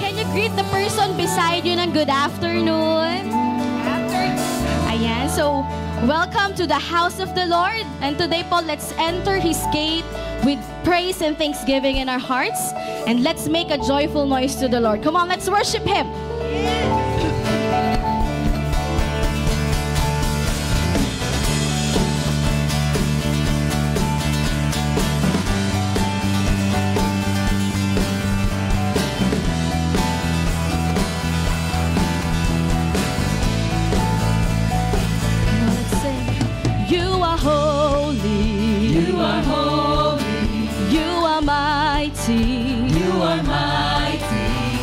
can you greet the person beside you ng good afternoon? Ayan, so welcome to the house of the Lord. And today po, let's enter His gate with praise and thanksgiving in our hearts. And let's make a joyful noise to the Lord. Come on, let's worship Him. You are mighty.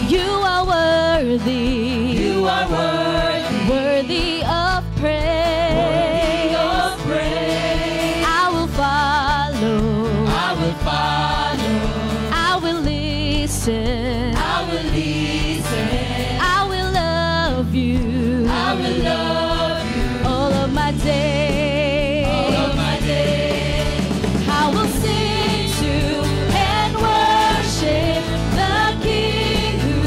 You are worthy. You are worthy. Worthy of praise. Worthy of praise. I will follow. I will follow. I will listen. I will listen. I will love you. I will love you. All of my days. All of my days. I will sing to and worship the King who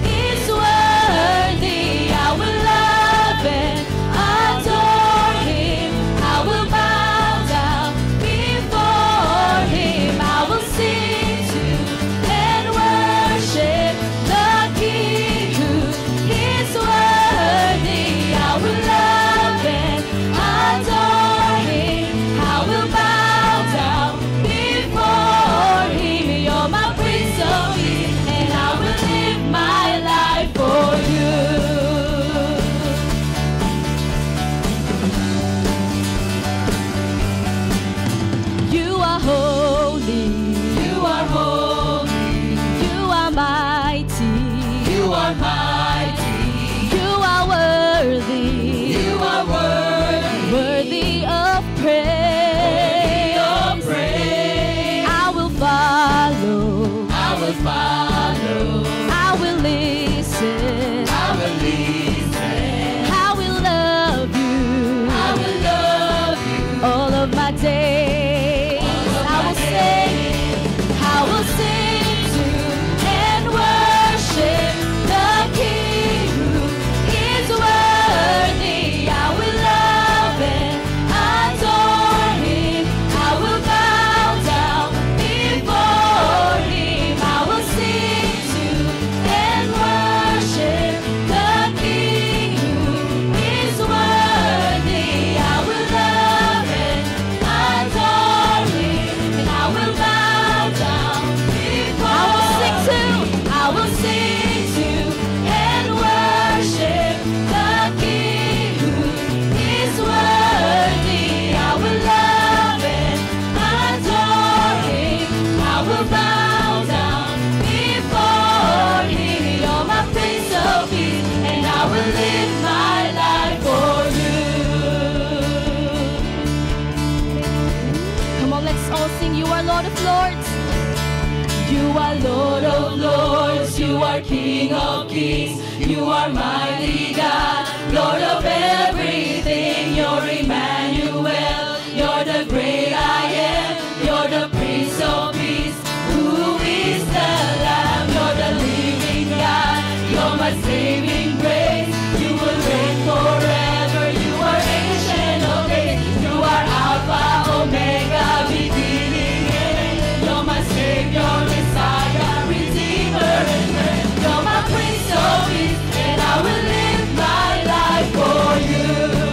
is worthy. I will love and adore Him. I will bow down before Him. I will sing to and worship the King who is worthy. I will love and adore Him. I will bow down before Him. You're my Prince of Peace, and I will live my life for you. You are holy. You are holy. You are mighty. You are mighty. You are worthy. You are worthy. Worthy of praise. Worthy of praise. I will follow. I will follow. I will listen. I will listen. I will love you. I will love you. All of my days. I will sing. I will sing to and worship the King who is worthy. I will love and adore Him. I will bow down before Him. I will sing to and worship the King who is worthy. I will love and adore Him, and I will bow down before. I will sing to and worship the King who is worthy. I will love and adore Him. I will bow down before Him. You're my Prince of Peace, and I will live my life for you. Come on, let's all sing. You are Lord of Lords. You are Lord of Lords. You are King of Kings. You are mighty God, Lord of everything. You're Emmanuel. You're the great I am. You're the Prince of Peace. Who is the Lamb? You're the living God. You're my saving grace. You will reign forever. You are ancient of days. You are Alpha, Omega, beginning and end. You're my Savior, Messiah, Redeemer and friend. You're my Prince of Peace, and I will live my life for you.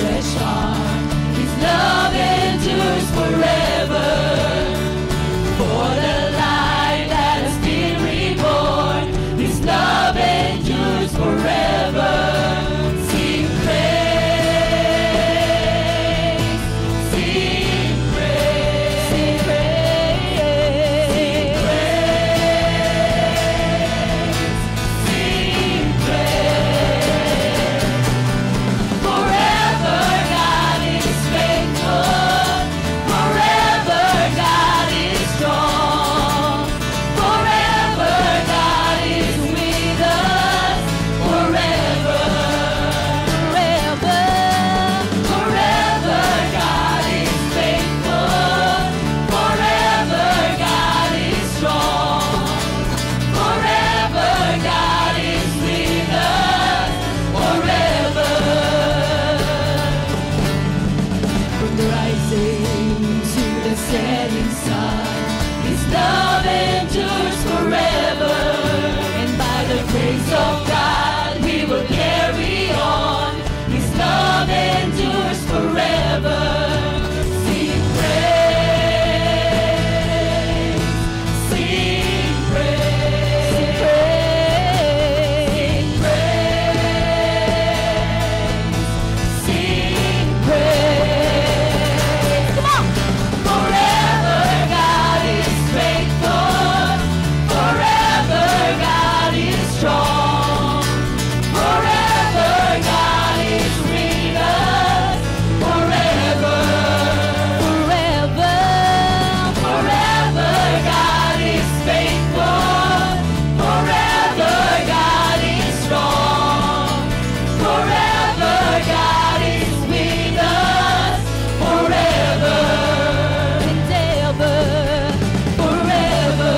outstretched arm. His love endures forever. For the life that has been reborn, His love endures forever. Sing praise, sing praise, sing praise, sing praise, sing praise. Forever God is faithful, forever God is strong, forever God is with us, forever, forever, forever God is faithful, forever God is strong, forever God is with us, forever. From the rising to the setting sun, His love endures forever. And by the grace of God, we will carry on. His love endures forever. Sing praise, sing praise, sing praise, sing praise. Come on! Forever God is faithful, forever God is strong, forever God is with us, forever, forever, forever God is faithful, forever God is strong, forever God is with us, forever and ever, forever.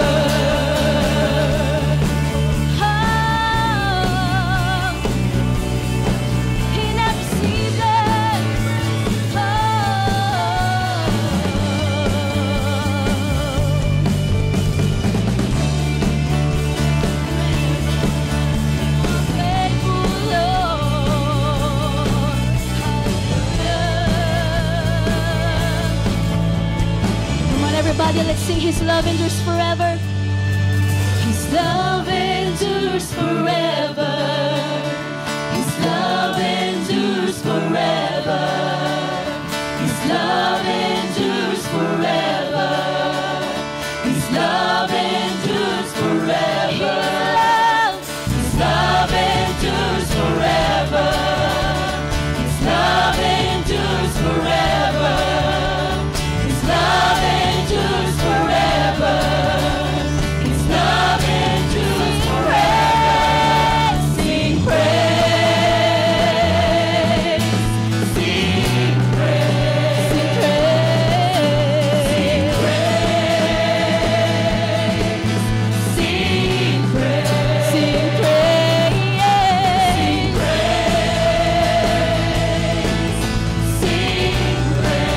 Come on, everybody, let's sing His love endures forever. His love endures forever. His love endures forever. His love endures forever. His love endures forever. His love endures forever. His love endures forever. His love endures forever. His love endures forever. Sing praise, sing praise, sing praise, sing praise, sing praise, sing praise, sing praise, sing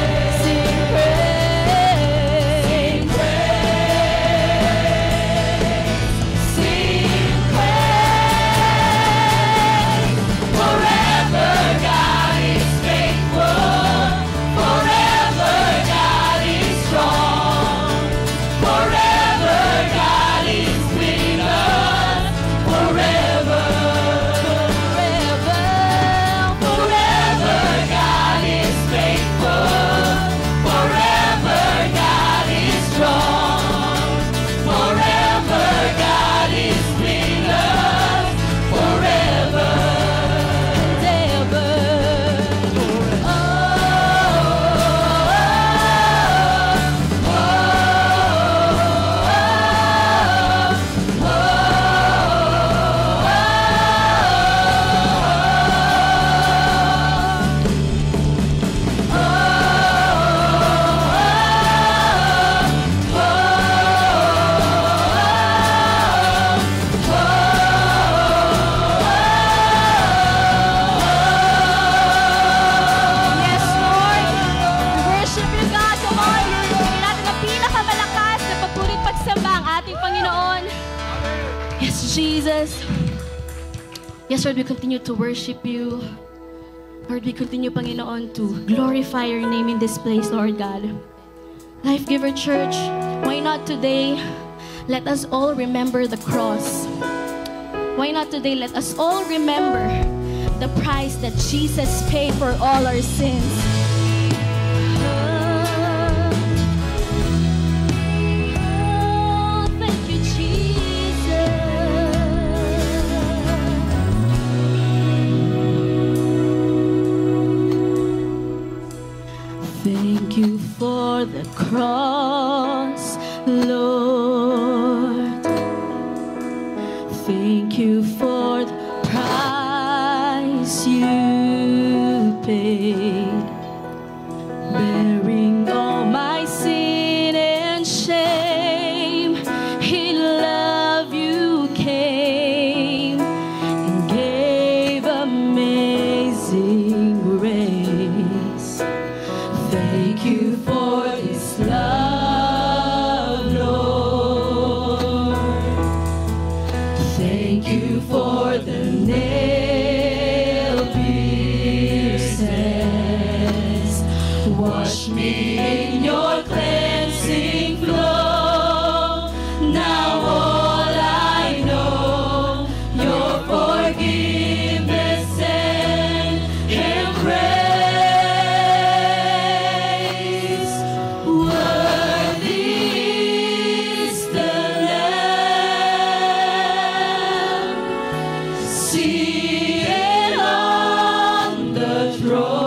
praise, sing praise, sing praise. Forever God is faithful, forever God is strong, forever God is with us, forever, forever, forever God is faithful, forever God is strong, forever God is with us, forever and ever. Yes, Lord. We worship you, God. Come on. Bigyan natin ang pinakamalakas na pagpurit pagsamba ang ating Panginoon. Yes, Jesus. Yes, Lord, we continue to worship you. Lord, we continue, Panginoon, to glorify your name in this place, Lord God. Life Giver Church, why not today, let us all remember the cross. Why not today, let us all remember the price that Jesus paid for all our sins. Oh, thank you, Jesus. Thank you for the cross, Lord. Thank you for the price you paid, bearing all my sin and shame. In love you came and gave amazing grace. Thank you for this love, Lord. Thank you for the nail pierces. Wash me in your cleansing flow. Now all I know, your forgiveness and embrace. Worthy is the Lamb, seated on the throne.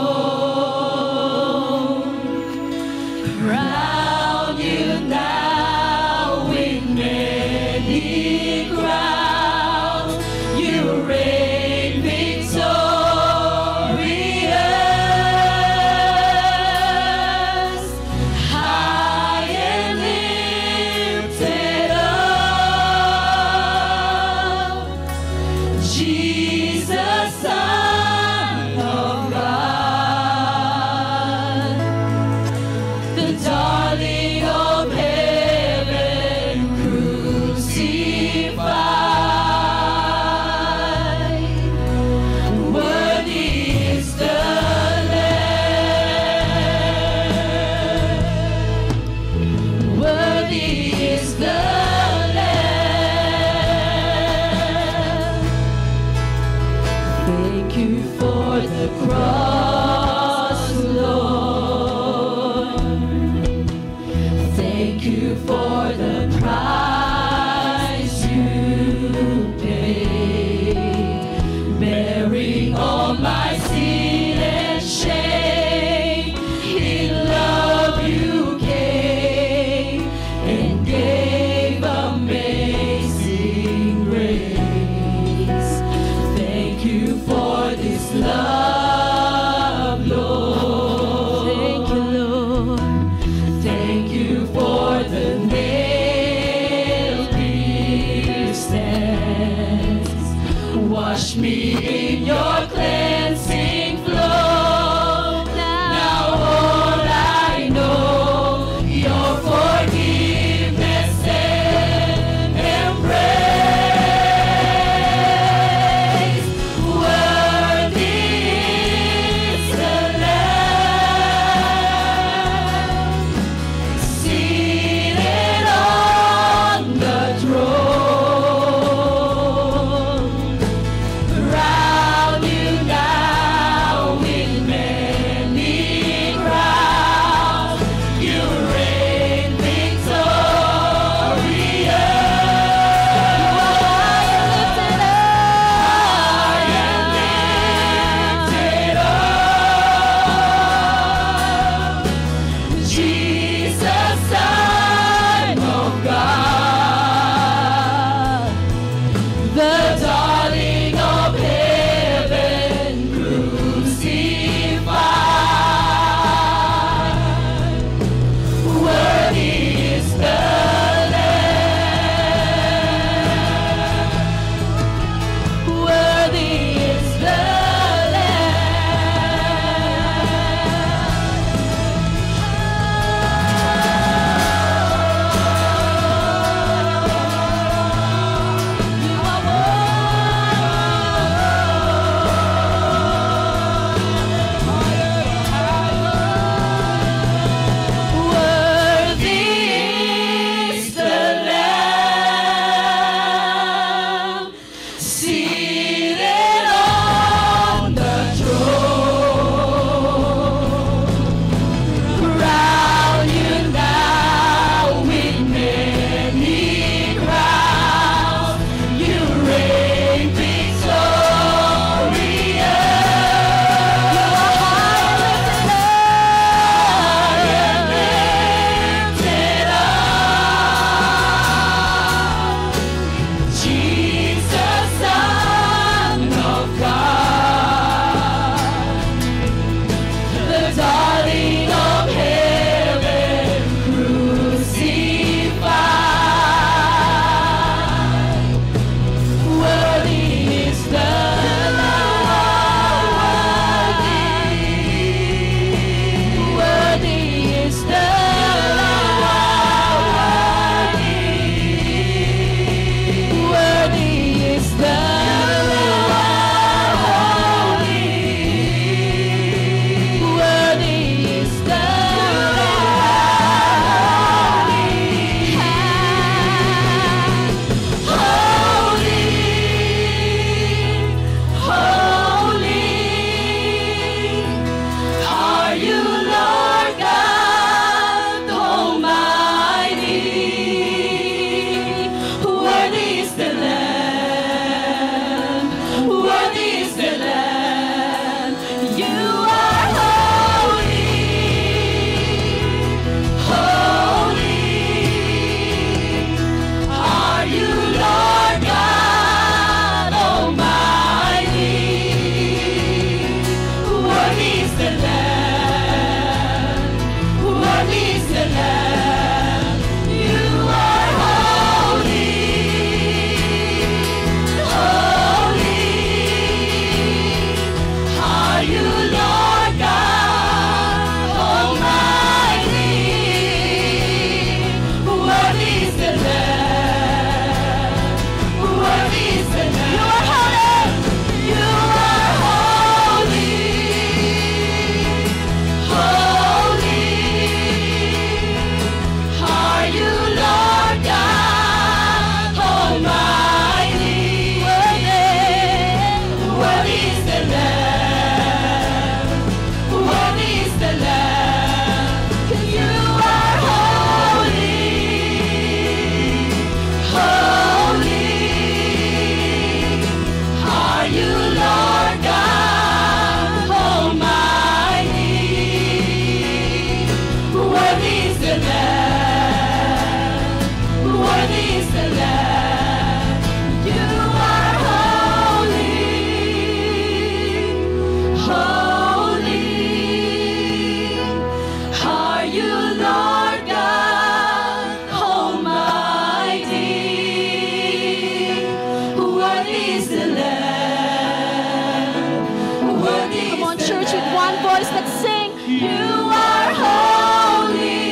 You are holy,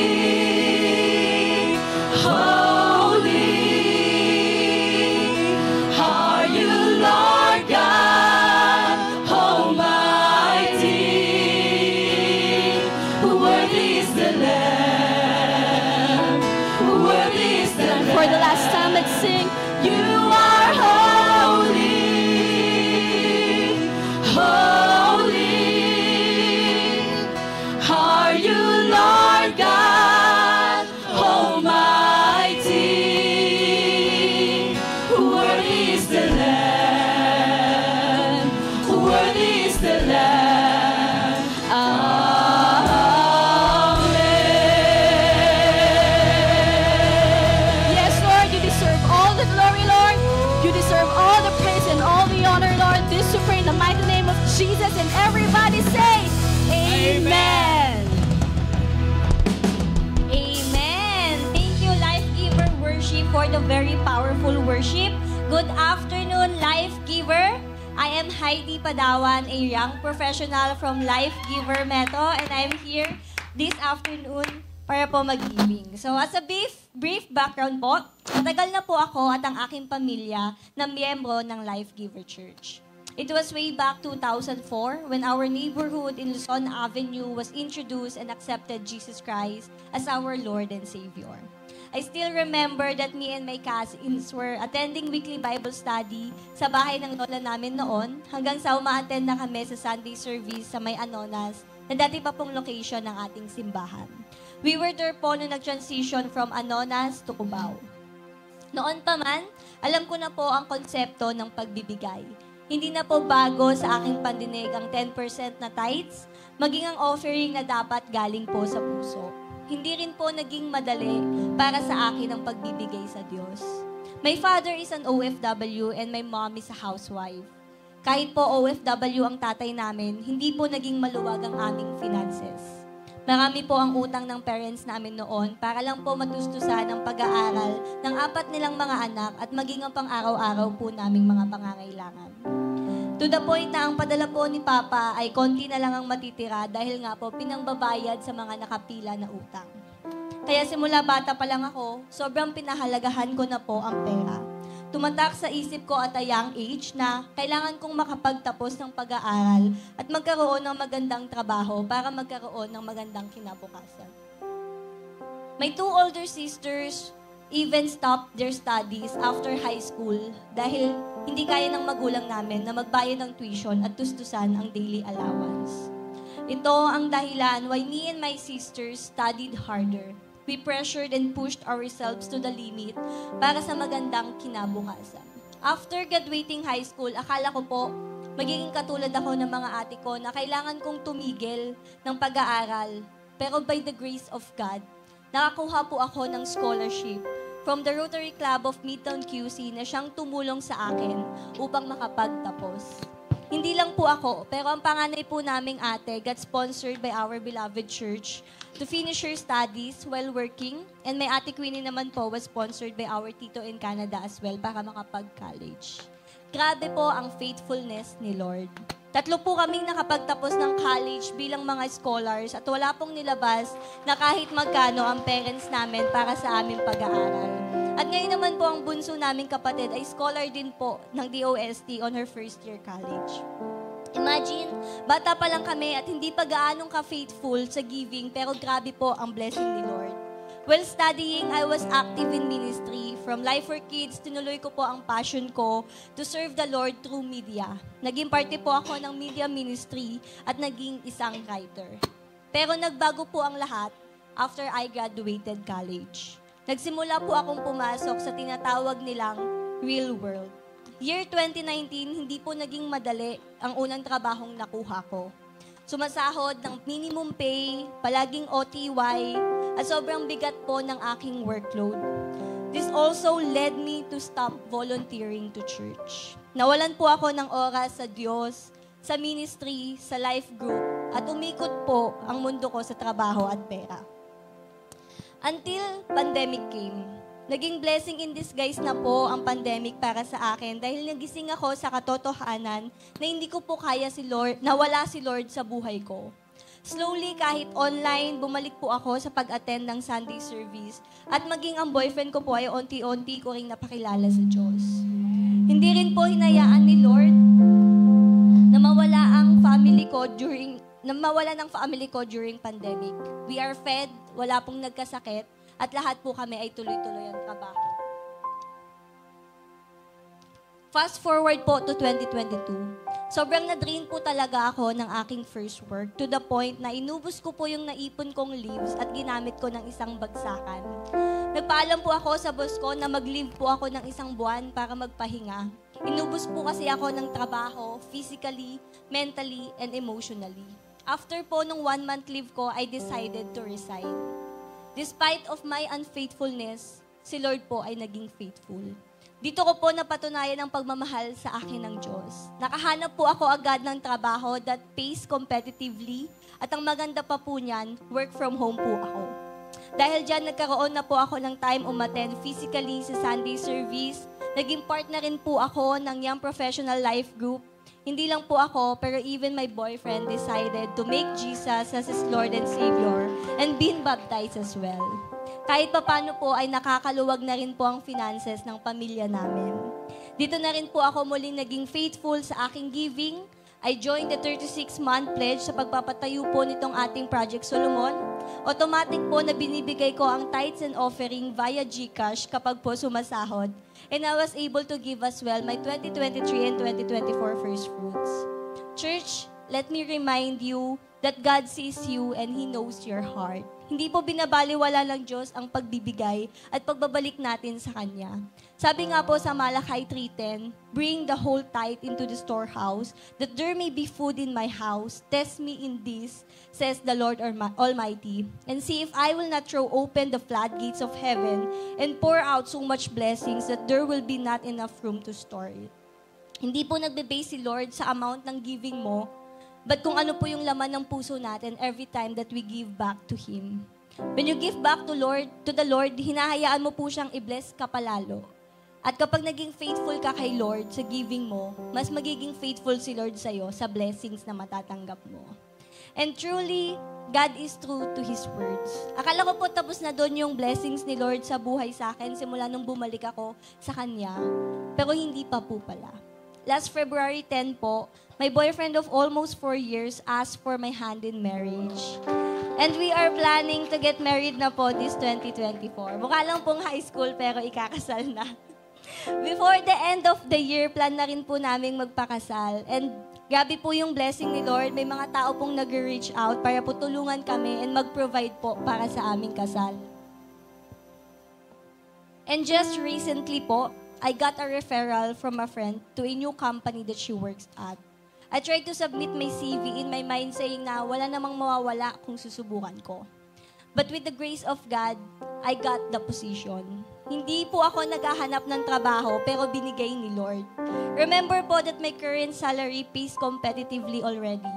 holy. Are you Lord God Almighty? Worthy is the Lamb. Worthy is the Lamb. For the last time, let's sing. You are holy, holy. Are you Lord God Almighty? Worthy is the Lamb. Worthy is the Lamb. Yes, Lord, you deserve all the glory, Lord. You deserve all the praise and all the honor, Lord. This we pray in the mighty name of Jesus, and everybody say, Amen. Amen. Thank you, Life Giver Worship, for the very powerful worship. Good afternoon, Life Giver. I am Heidi Padawan, a young professional from Life Giver Meto, and I'm here this afternoon para po mag-giving. So, as a brief background po, matagal na po ako at ang aking pamilya na miyembro ng Life Giver Church. It was way back 2004 when our neighborhood in Luzon Avenue was introduced and accepted Jesus Christ as our Lord and Savior. I still remember that me and my cousins were attending weekly Bible study sa bahay ng lola namin noon hanggang sa uma-attend na kami sa Sunday service sa may Anonas na dati pa pong location ng ating simbahan. We were there po nung nag-transition from Anonas to Cubao. Noon pa man, alam ko na po ang konsepto ng pagbibigay. Hindi na po bago sa aking pandinig ang 10% na tithes, maging ang offering na dapat galing po sa puso. Hindi rin po naging madali para sa akin ang pagbibigay sa Diyos. My father is an OFW and my mom is a housewife. Kahit po OFW ang tatay namin, hindi po naging maluwag ang aming finances. Marami po ang utang ng parents namin noon para lang po matustusan ang pag-aaral ng 4 nilang mga anak at maging ang pang-araw-araw po naming mga pangangailangan. To the point na ang padala po ni Papa ay konti na lang ang matitira dahil nga po pinangbabayad sa mga nakapila na utang. Kaya simula bata pa lang ako, sobrang pinahalagahan ko na po ang pera. Tumatak sa isip ko at a young age na kailangan kong makapagtapos ng pag-aaral at magkaroon ng magandang trabaho para magkaroon ng magandang kinabukasan. My 2 older sisters even stopped their studies after high school dahil hindi kaya ng magulang namin na magbayad ng tuition at tustusan ang daily allowance. Ito ang dahilan why me and my sisters studied harder. We pressured and pushed ourselves to the limit para sa magandang kinabukasan. After graduating high school, akala ko po magiging katulad ako ng mga ate ko na kailangan kong tumigil ng pag-aaral. Pero by the grace of God, nakakuha po ako ng scholarship from the Rotary Club of Midtown QC na siyang tumulong sa akin upang makapagtapos. Hindi lang po ako, pero ang panganay po naming ate got sponsored by our beloved church to finish her studies while working, and my ate Queenie naman po was sponsored by our tito in Canada as well para makapag-college. Grabe po ang faithfulness ni Lord. 3 po kaming nakapagtapos ng college bilang mga scholars at wala pong nilabas na kahit magkano ang parents namin para sa aming pag-aaral. At ngayon naman po ang bunso naming kapatid ay scholar din po ng DOST on her first year college. Imagine, bata pa lang kami at hindi pa gaanong ka-faithful sa giving pero grabe po ang blessing ni Lord. While studying, I was active in ministry. From Life for Kids, tinuloy ko po ang passion ko to serve the Lord through media. Naging parte po ako ng media ministry at naging isang writer. Pero nagbago po ang lahat after I graduated college. Nagsimula po akong pumasok sa tinatawag nilang real world. Year 2019, hindi po naging madali ang unang trabahong nakuha ko. Sumasahod ng minimum pay, palaging OTY, at sobrang bigat po ng aking workload. This also led me to stop volunteering to church. Nawalan po ako ng oras sa Diyos, sa ministry, sa life group, at umikot po ang mundo ko sa trabaho at pera. Until pandemic came. Naging blessing in disguise na po ang pandemic para sa akin dahil nagising ako sa katotohanan na hindi ko po kaya si Lord, nawala si Lord sa buhay ko. Slowly, kahit online, bumalik po ako sa pag-attend ng Sunday service. At maging ang boyfriend ko po ay unti-unti ko rin napakilala sa Diyos. Hindi rin po hinayaan ni Lord na mawala ng family ko during pandemic. We are fed, wala pong nagkasakit, at lahat po kami ay tuloy-tuloy ang trabaho. Fast forward po to 2022. Sobrang na-drain po talaga ako ng aking first work to the point na inubos ko po yung naipon kong leaves at ginamit ko ng isang bagsakan. Nagpaalam po ako sa boss ko na mag-leave po ako ng isang buwan para magpahinga. Inubos po kasi ako ng trabaho, physically, mentally, and emotionally. After po nung 1-month leave ko, I decided to resign. Despite of my unfaithfulness, si Lord po ay naging faithful. Dito ko po napatunayan ang pagmamahal sa akin ng Diyos. Nakahanap po ako agad ng trabaho that pays competitively at ang maganda pa po niyan, work from home po ako. Dahil dyan, nagkaroon na po ako ng time umattend physically sa Sunday service. Naging part na rin po ako ng Young Professional Life Group. Hindi lang po ako, pero even my boyfriend decided to make Jesus as his Lord and Savior and being baptized as well. Kahit papano po ay nakakaluwag na rin po ang finances ng pamilya namin. Dito na rin po ako muling naging faithful sa aking giving. I joined the 36-month pledge sa pagpapatayo po nitong ating Project Solomon. Automatic po na binibigay ko ang tithes and offering via GCash kapag po sumasahod. And I was able to give as well my 2023 and 2024 first fruits. Church, let me remind you that God sees you and He knows your heart. Hindi po binabaliwala ng Diyos ang pagbibigay at pagbabalik natin sa Kanya. Sabi nga po sa Malakay 3:10, "Bring the whole tithe into the storehouse, that there may be food in my house. Test me in this, says the Lord Almighty, and see if I will not throw open the floodgates of heaven and pour out so much blessings that there will be not enough room to store it." Hindi po nagbe-base si Lord sa amount ng giving mo, but kung ano po yung laman ng puso natin every time that we give back to Him. When you give back to the Lord, hinahayaan mo po siyang i-bless ka palalo. At kapag naging faithful ka kay Lord sa giving mo, mas magiging faithful si Lord sa'yo sa blessings na matatanggap mo. And truly, God is true to His words. Akala ko po tapos na doon yung blessings ni Lord sa buhay sa akin simula nung bumalik ako sa Kanya. Pero hindi pa po pala. Last February 10 po, my boyfriend of almost 4 years asked for my hand in marriage. And we are planning to get married na po this 2024. Mukha lang pong high school pero ikakasal na. Before the end of the year, plan na rin po namin magpakasal. And grabe po yung blessing ni Lord. May mga tao pong nag-reach out para po tulungan kami and mag-provide po para sa aming kasal. And just recently po, I got a referral from a friend to a new company that she works at. I tried to submit my CV in my mind saying na wala namang mawawala kung susubukan ko. But with the grace of God, I got the position. Hindi po ako naghahanap ng trabaho pero binigay ni Lord. Remember po that my current salary pays competitively already.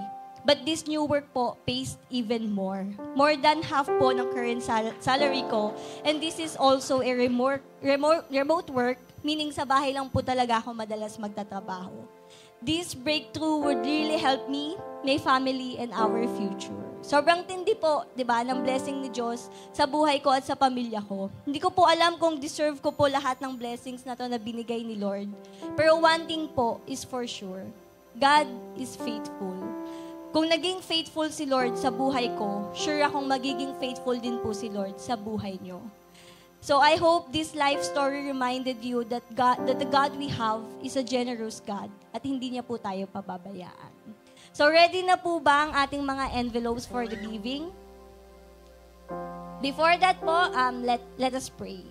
But this new work po pays even more. More than half po ng current salary ko. And this is also a remote work, meaning sa bahay lang po talaga ako madalas magtatrabaho. This breakthrough would really help me, my family, and our future. Sobrang tindi po, di ba, ng blessing ni Diyos sa buhay ko at sa pamilya ko. Hindi ko po alam kung deserve ko po lahat ng blessings na to na binigay ni Lord. Pero one thing po is for sure, God is faithful. Kung naging faithful si Lord sa buhay ko, sure akong magiging faithful din po si Lord sa buhay nyo. So I hope this life story reminded you that the God we have is a generous God at hindi niya po tayo pababayaan. So ready na po ba ang ating mga envelopes for the giving? Before that po, let us pray.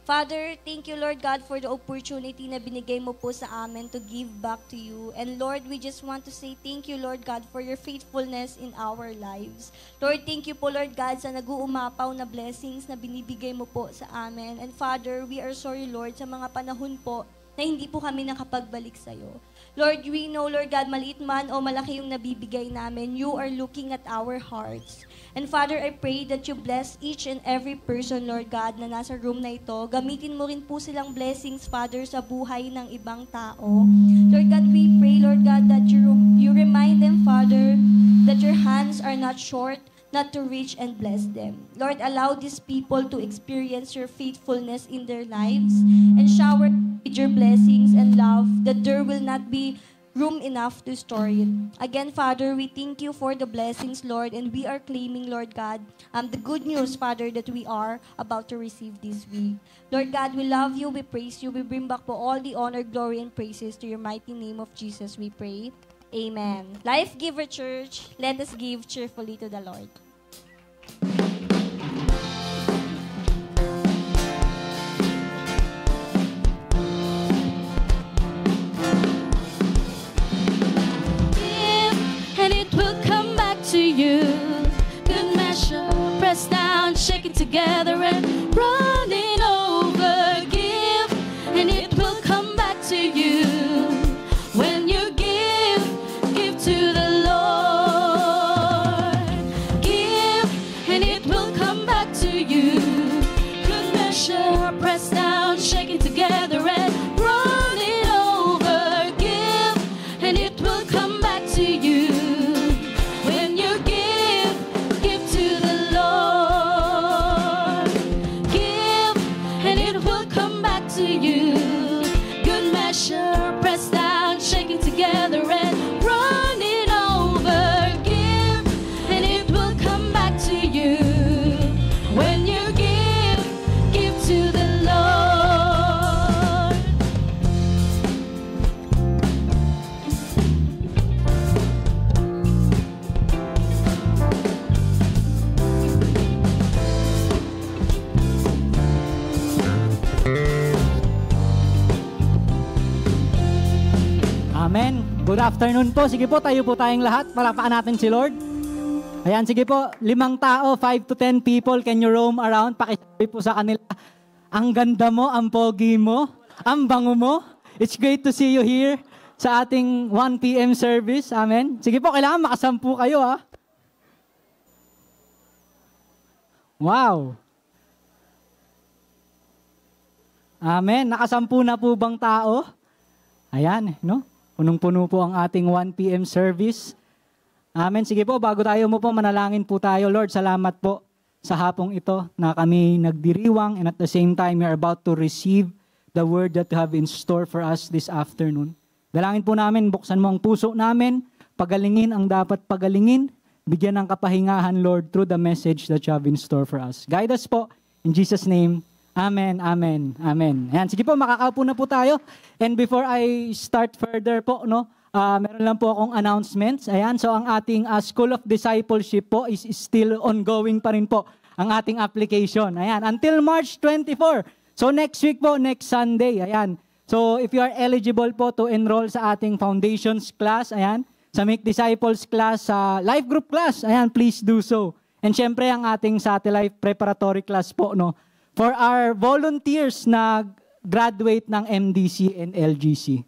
Father, thank you, Lord God, for the opportunity na binigay mo po sa amin to give back to you. And Lord, we just want to say thank you, Lord God, for your faithfulness in our lives. Lord, thank you po, Lord God, sa nag-uumapaw na blessings na binibigay mo po sa amin. And Father, we are sorry, Lord, sa mga panahon po na hindi po kami nakapagbalik sa'yo. Lord, we know, Lord God, maliit man o malaki yung nabibigay namin, you are looking at our hearts. And Father, I pray that you bless each and every person, Lord God, na nasa room na ito. Gamitin mo rin po silang blessings, Father, sa buhay ng ibang tao. Lord God, we pray, Lord God, that you remind them, Father, that your hand arms are not short, not to reach and bless them. Lord, allow these people to experience your faithfulness in their lives and shower with your blessings and love that there will not be room enough to store it. Again, Father, we thank you for the blessings, Lord, and we are claiming, Lord God, the good news, Father, that we are about to receive this week. Lord God, we love you, we praise you, we bring back po all the honor, glory, and praises to your mighty name of Jesus, we pray. Amen. Life Giver Church, let us give cheerfully to the Lord. To you, good measure, pressed down, shaken together and running over. Give, and it will come back to you. When you give to the Lord. Give, and it will come back to you. Good measure, pressed down, shaken together and running over. Give, and it will come back to you. Pressed down, shaking together and running over. Give, and it will come back to you. When you give to the Lord. Amen. Good afternoon po. Sige po, tayo po tayong lahat. Palakpakan natin si Lord. Ayan, sige po. 5 tao, 5 to 10 people. Can you roam around? Pakisabi po sa kanila. Ang ganda mo, ang pogi mo, ang bango mo. It's great to see you here sa ating 1 p.m. service. Amen. Sige po, kailangan makasampu kayo ha. Wow. Amen. Nakasampu na po bang tao? Ayan, no? Punong-puno po ang ating 1 p.m. service. Amen. Sige po, bago tayo mo po, manalangin po tayo. Lord, salamat po sa hapong ito na kami nagdiriwang and at the same time, we are about to receive the word that you have in store for us this afternoon. Dalangin po namin, buksan mo ang puso namin, pagalingin ang dapat pagalingin, bigyan ng kapahingahan, Lord, through the message that you have in store for us. Guide us po, in Jesus' name. Amen, amen, amen. Ayan, sige po, makakaupo na po tayo. And before I start further po, no, meron lang po akong announcements. Ayan, so ang ating School of Discipleship po is still ongoing pa rin po ang ating application. Ayan, until March 24. So next week po, next Sunday. Ayan, so if you are eligible po to enroll sa ating foundations class, ayan, sa Make Disciples class, sa life group class, ayan, please do so. And syempre ang ating satellite preparatory class po, no, for our volunteers na graduate ng MDC and LGC.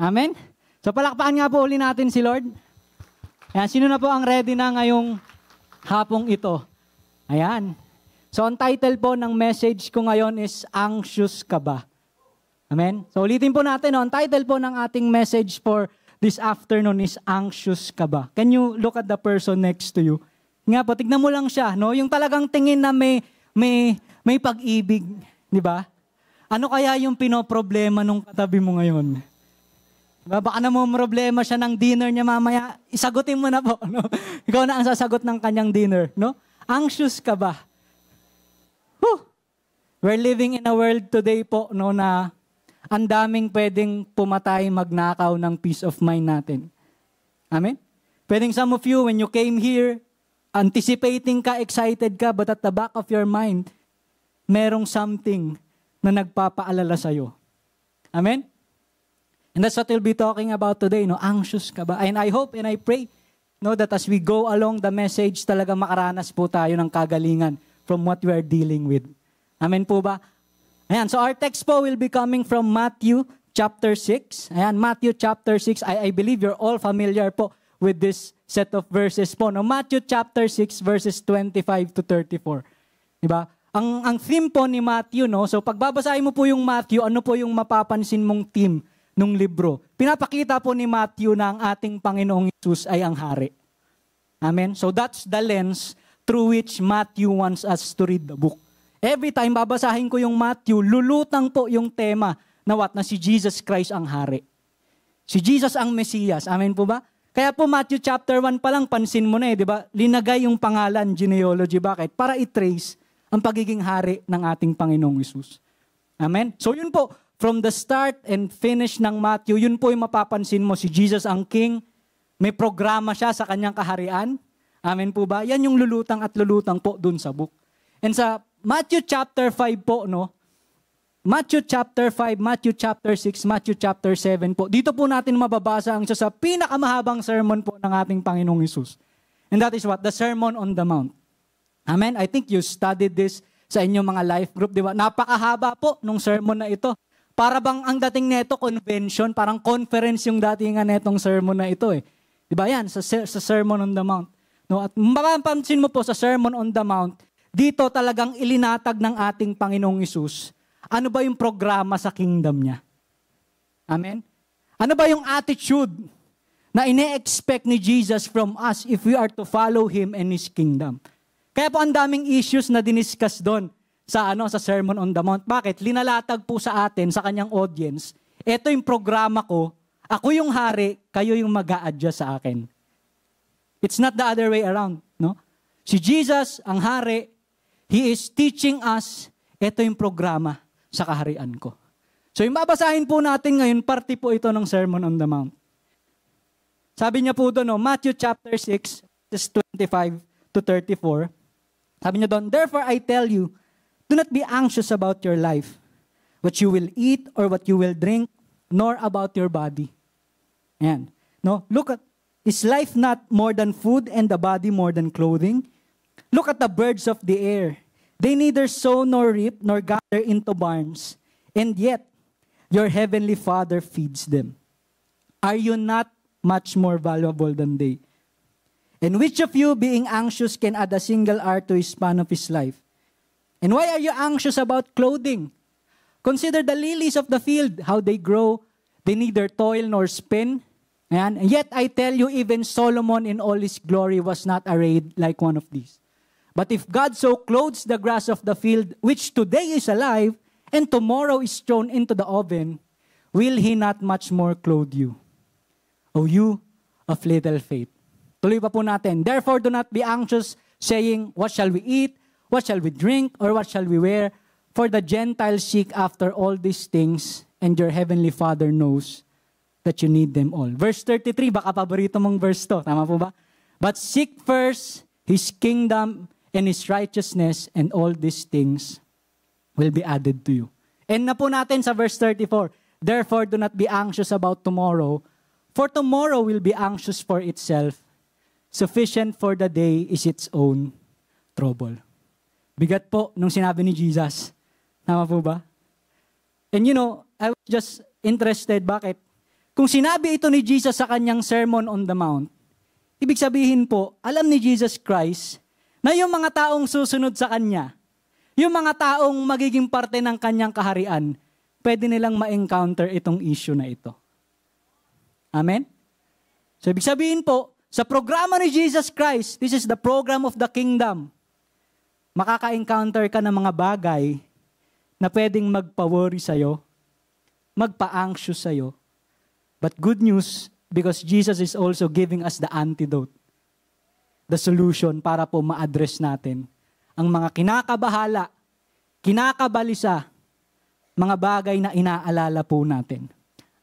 Amen? So palakpakan nga po uli natin si Lord. Ayan, sino na po ang ready na ngayong hapong ito? Ayan. So ang title po ng message ko ngayon is Anxious Ka Ba? Amen? So ulitin po natin, no? Ang title po ng ating message for this afternoon is Anxious Ka Ba? Can you look at the person next to you? Nga po, tignan mo lang siya, no? Yung talagang tingin na may pag-ibig, di ba? Ano kaya yung pinoproblema nung katabi mo ngayon? Diba? Baka na mo problema siya ng dinner niya mamaya, isagutin mo na po. No? Ikaw na ang sasagot ng kanyang dinner. No? Anxious ka ba? Whew! We're living in a world today po, no, na ang daming pwedeng pumatay, magnakaw ng peace of mind natin. Amen? Pwedeng some of you, when you came here, anticipating ka, excited ka, but at the back of your mind, merong something na nagpapaalala sa'yo. Amen? And that's what we'll be talking about today, no? Anxious ka ba? And I hope and I pray, no, that as we go along the message, talaga makaranas po tayo ng kagalingan from what we are dealing with. Amen po ba? Ayan, so our text po will be coming from Matthew chapter 6. Ayan, Matthew chapter 6. I believe you're all familiar po with this set of verses po. No? Matthew chapter 6 verses 25 to 34. Diba? Ang theme po ni Matthew, no? So pagbabasahin mo po yung Matthew, ano po yung mapapansin mong theme nung libro? Pinapakita po ni Matthew na ang ating Panginoong Hesus ay ang hari. Amen? So that's the lens through which Matthew wants us to read the book. Every time babasahin ko yung Matthew, lulutang po yung tema na what? Na si Jesus Christ ang hari. Si Jesus ang Mesiyas. Amen po ba? Kaya po Matthew chapter 1 pa lang, pansin mo na di ba? Linagay yung pangalan, genealogy. Bakit? Para i-trace ang pagiging hari ng ating Panginoong Hesus. Amen? So yun po, from the start and finish ng Matthew, yun po yung mapapansin mo, si Jesus ang King, may programa siya sa kanyang kaharian. Amen po ba? Yan yung lulutang at lulutang po dun sa book. And sa Matthew chapter 5 po, no? Matthew chapter 5, Matthew chapter 6, Matthew chapter 7 po. Dito po natin mababasa ang isa sa pinakamahabang sermon po ng ating Panginoong Hesus. And that is what? The Sermon on the Mount. Amen? I think you studied this sa inyong mga life group, di ba? Napakahaba po nung sermon na ito. Para bang ang dating neto convention, parang conference yung datingan netong sermon na ito eh. Di ba yan? Sa Sermon on the Mount. No? At mapapansin mo po sa Sermon on the Mount, dito talagang ilinatag ng ating Panginoong Hesus, ano ba yung programa sa kingdom niya? Amen? Ano ba yung attitude na ine-expect ni Jesus from us if we are to follow Him and His kingdom? Kaya po ang daming issues na diniscuss doon sa Sermon on the Mount. Bakit? Linalatag po sa atin, sa kanyang audience, ito yung programa ko, ako yung hari, kayo yung mag-a-adjust sa akin. It's not the other way around. No? Si Jesus, ang hari, He is teaching us, ito yung programa sa kaharian ko. So yung babasahin po natin ngayon, parte po ito ng Sermon on the Mount. Sabi niya po doon, Matthew chapter 6, verses 25 to 34. Sabi niya doon, therefore I tell you, do not be anxious about your life, what you will eat or what you will drink, nor about your body. Ayan. No? Look at, is life not more than food and the body more than clothing? Look at the birds of the air. They neither sow nor reap nor gather into barns, and yet your heavenly Father feeds them. Are you not much more valuable than they? And which of you, being anxious, can add a single hour to his span of his life? And why are you anxious about clothing? Consider the lilies of the field, how they grow. They neither toil nor spin. And yet I tell you, even Solomon in all his glory was not arrayed like one of these. But if God so clothes the grass of the field, which today is alive, and tomorrow is thrown into the oven, will He not much more clothe you? O you of little faith. Tuloy pa po natin. Therefore do not be anxious, saying, what shall we eat? What shall we drink? Or what shall we wear? For the Gentiles seek after all these things, and your heavenly Father knows that you need them all. Verse 33, baka paborito mong verse to. Tama po ba? But seek first His kingdom and His righteousness, and all these things will be added to you. And na po natin sa verse 34, therefore do not be anxious about tomorrow, for tomorrow will be anxious for itself. Sufficient for the day is its own trouble. Bigat po nung sinabi ni Jesus. Tama po ba? And you know, I was just interested, bakit? Kung sinabi ito ni Jesus sa kanyang Sermon on the Mount, ibig sabihin po, alam ni Jesus Christ na yung mga taong susunod sa Kanya, yung mga taong magiging parte ng Kanyang kaharian, pwede nilang ma-encounter itong issue na ito. Amen? So, ibig sabihin po, sa programa ni Jesus Christ, this is the program of the kingdom, makaka-encounter ka ng mga bagay na pwedeng magpa-worry sa'yo, magpa-anxious sa'yo. But good news, because Jesus is also giving us the antidote, the solution para po ma-address natin ang mga kinakabahala, kinakabalisa, mga bagay na inaalala po natin.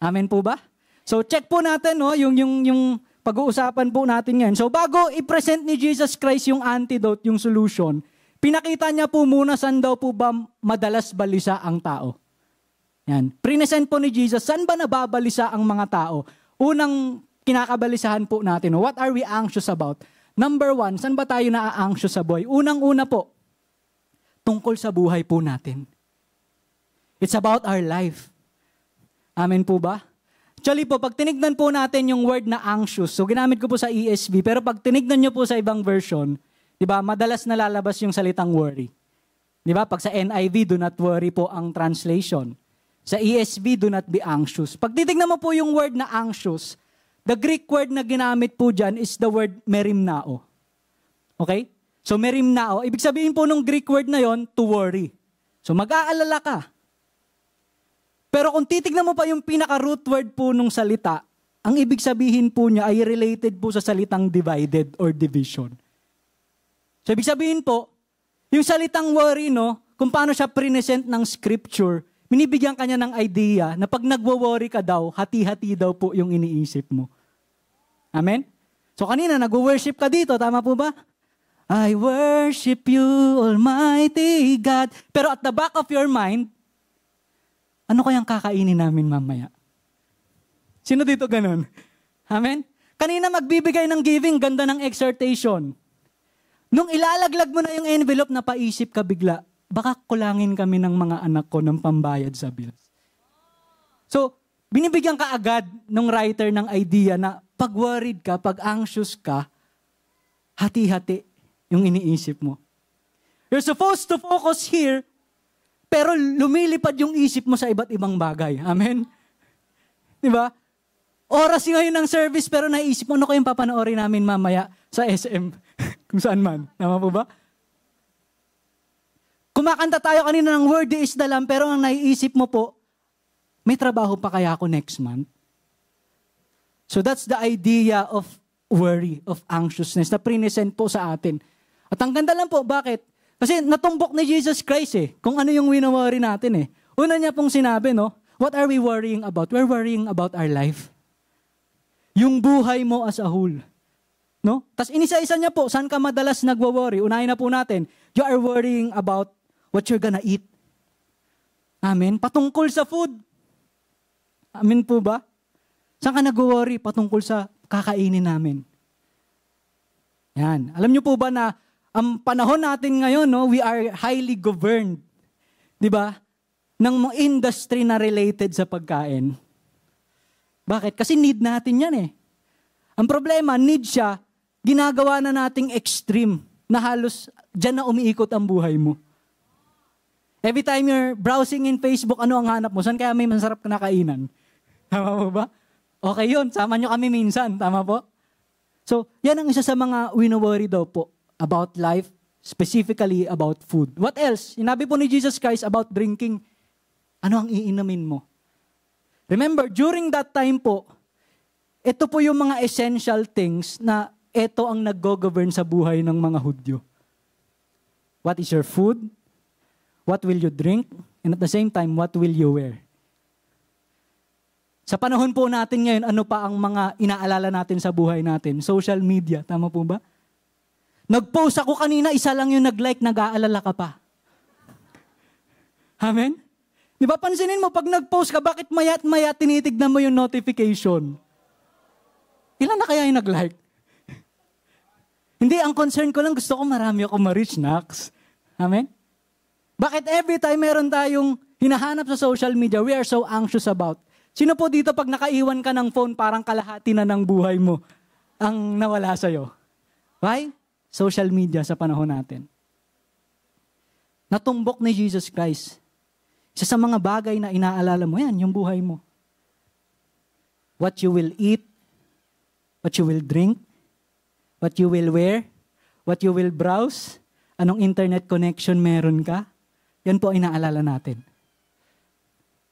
Amen po ba? So check po natin yung pag-uusapan po natin ngayon. So bago i-present ni Jesus Christ yung antidote, yung solution, pinakita niya po muna saan daw po ba madalas balisa ang tao. Yan. Present po ni Jesus, saan ba nababalisa ang mga tao? Unang kinakabalisahan po natin, what are we anxious about? Number 1, saan ba tayo na-anxious sa buhay? Unang-una po, tungkol sa buhay po natin. It's about our life. Amen po ba? Actually po, pag tinignan po natin yung word na anxious, so ginamit ko po sa ESV, pero pag tinignan nyo po sa ibang version, di ba, madalas nalalabas yung salitang worry. Di ba? Pag sa NIV, do not worry po ang translation. Sa ESV, do not be anxious. Pag titignan mo po yung word na anxious, the Greek word na ginamit po dyan is the word merimnao. Okay? So merimnao, ibig sabihin po ng Greek word na yon, to worry. So mag-aalala ka. Pero kung titignan mo pa yung pinaka-root word po nung salita, ang ibig sabihin po niya ay related po sa salitang divided or division. So ibig sabihin po, yung salitang worry, no, kung paano siya present ng scripture, minibigyan kanya ng idea na pag nagwo-worry ka daw, hati-hati daw po yung iniisip mo. Amen? So kanina, nag-worship ka dito, tama po ba? I worship you, Almighty God. Pero at the back of your mind, ano kayang kakainin namin mamaya? Sino dito ganun? Amen? Kanina magbibigay ng giving, ganda ng exhortation. Nung ilalaglag mo na yung envelope, napaisip ka bigla, baka kulangin kami ng mga anak ko ng pambayad sa bills. So, binibigyan ka agad ng writer ng idea na pag worried ka, pag anxious ka, hati-hati yung iniisip mo. You're supposed to focus here, pero lumilipad yung isip mo sa iba't ibang bagay. Amen? Diba? Oras ngayon ng service, pero naisip mo, ano kayong papanoorin namin mamaya sa SM? Kung saan man. Tama po ba? Kumakanta tayo kanina ng worthy is the Lamb, pero ang naiisip mo po, may trabaho pa kaya ako next month? So that's the idea of worry, of anxiousness na present po sa atin. At ang ganda lang po, bakit? Kasi natumbok ni Jesus Christ kung ano yung wino-worry natin Una niya pong sinabi, no, what are we worrying about? We're worrying about our life. Yung buhay mo as a whole. No? Tapos inisa-isa niya po, saan ka madalas nagwo-worry? Unahin na po natin, you are worrying about what you're gonna eat. Amen? Patungkol sa food. Amen po ba? Saan ka nagwo-worry? Patungkol sa kakainin namin. Yan. Alam niyo po ba na ang panahon natin ngayon, no, we are highly governed, di ba, ng mga industry na related sa pagkain. Bakit? Kasi need natin yan Ang problema, need siya, ginagawa na nating extreme, na halos dyan na umiikot ang buhay mo. Every time you're browsing in Facebook, ano ang hanap mo? Saan kaya may masarap na kainan? Tama po ba? Okay yun, sama nyo kami minsan, tama po? So, yan ang isa sa mga wino-worry daw po about life, specifically about food. What else? Sinabi po ni Jesus Christ about drinking. Ano ang iinumin mo? Remember, during that time po, ito po yung mga essential things na ito ang nag-govern sa buhay ng mga Hudyo. What is your food? What will you drink? And at the same time, what will you wear? Sa panahon po natin ngayon, ano pa ang mga inaalala natin sa buhay natin? Social media, tama po ba? Nag-post ako kanina, isa lang yung nag-like, nag-aalala ka pa. Amen? Di ba, pansinin mo, pag nag-post ka, bakit maya tinitignan mo yung notification? Ilan na kaya yung nag-like? Hindi, ang concern ko lang, gusto ko marami ako ma-reach, Nax. Amen? Bakit every time meron tayong hinahanap sa social media, we are so anxious about? Sino po dito pag nakaiwan ka ng phone, parang kalahati na ng buhay mo ang nawala sa'yo? Why? Social media sa panahon natin. Natumbok ni Jesus Christ. Isa sa mga bagay na inaalala mo, yan, yung buhay mo. What you will eat, what you will drink, what you will wear, what you will browse, anong internet connection meron ka, yan po ay inaalala natin.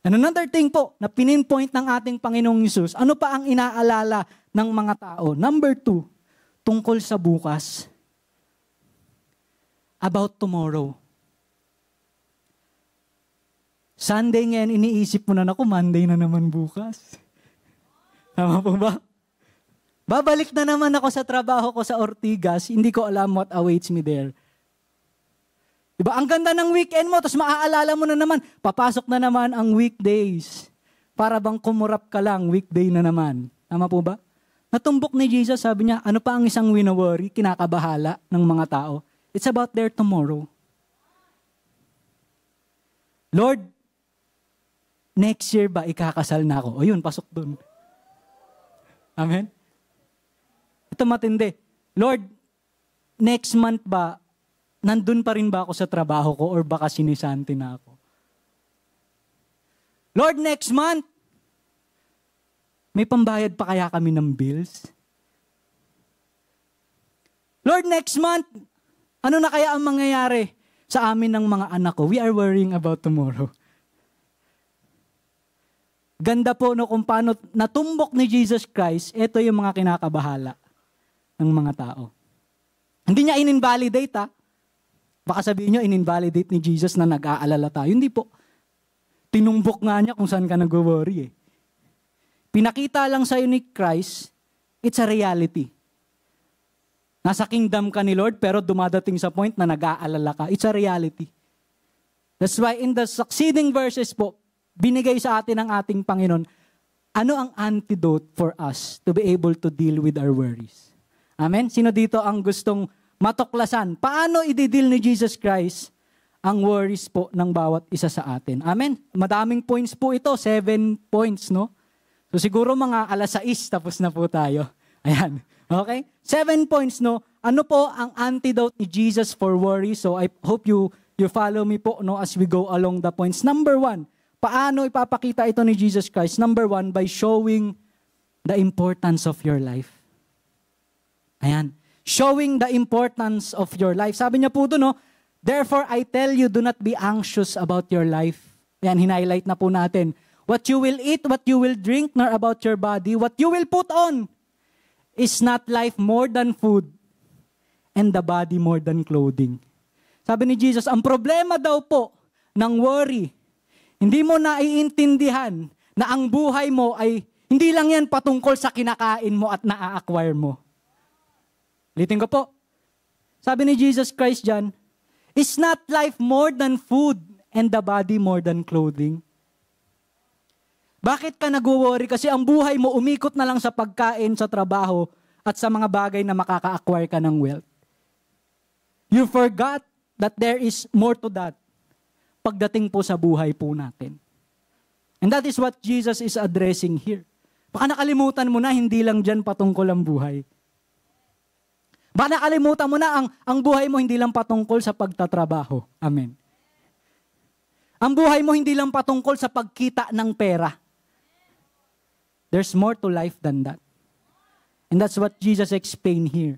And another thing po, na pininpoint ng ating Panginoong Hesus, ano pa ang inaalala ng mga tao? Number 2, tungkol sa bukas. About tomorrow. Sunday ngayon, iniisip mo na, naku, Monday na naman bukas. Tama po ba? Babalik na naman ako sa trabaho ko sa Ortigas, hindi ko alam what awaits me there. Diba? Ang ganda ng weekend mo, tapos maaalala mo na naman, papasok na naman ang weekdays. Para bang kumurap ka lang, weekday na naman. Tama po ba? Natumbok ni Jesus, sabi niya, ano pa ang isang wino-worry, kinakabahala ng mga tao? It's about their tomorrow. Lord, next year ba ikakasal na ako? O yun, pasok dun. Amen? Ito matindi. Lord, next month ba, nandun pa rin ba ako sa trabaho ko or baka sinisanti na ako? Lord, next month, may pambayad pa kaya kami ng bills? Lord, next month, ano na kaya ang mangyayari sa amin ng mga anak ko? We are worrying about tomorrow. Ganda po no kung paano natumbok ni Jesus Christ, ito yung mga kinakabahala ng mga tao. Hindi niya in-invalidate Baka sabihin niyo, in-invalidate ni Jesus na nag-aalala tayo. Hindi po. Tinumbok nga niya kung saan ka nag-worry Pinakita lang sa'yo ni Christ, it's a reality. Nasa kingdom ka ni Lord, pero dumadating sa point na nag-aalala ka. It's a reality. That's why in the succeeding verses po, binigay sa atin ng ating Panginoon, ano ang antidote for us to be able to deal with our worries? Amen? Sino dito ang gustong matuklasan? Paano i-deal ni Jesus Christ ang worries po ng bawat isa sa atin? Amen? Madaming points po ito, 7 points, no? So siguro mga 6:00 tapos na po tayo. Ayan. Okay? 7 points, no? Ano po ang antidote ni Jesus for worry? So I hope you follow me po, no, as we go along the points. Number 1, paano ipapakita ito ni Jesus Christ? Number 1, by showing the importance of your life. Ayan. Showing the importance of your life. Sabi niya po doon, no? Therefore, I tell you, do not be anxious about your life. Ayan, hinighlight na po natin. What you will eat, what you will drink, nor about your body, what you will put on. Is not life more than food, and the body more than clothing? Sabi ni Jesus, ang problema daw po ng worry, hindi mo naiintindihan na ang buhay mo ay hindi lang yan patungkol sa kinakain mo at naa-acquire mo. Ulitin ko po. Sabi ni Jesus Christ dyan, is not life more than food and the body more than clothing? Bakit ka nag-worry? Kasi ang buhay mo umikot na lang sa pagkain, sa trabaho, at sa mga bagay na makaka-acquire ka ng wealth. You forgot that there is more to that pagdating po sa buhay po natin. And that is what Jesus is addressing here. Baka nakalimutan mo na, hindi lang dyan patungkol ang buhay. Baka nakalimutan mo na ang buhay mo hindi lang patungkol sa pagtatrabaho. Amen. Ang buhay mo hindi lang patungkol sa pagkita ng pera. There's more to life than that. And that's what Jesus explained here.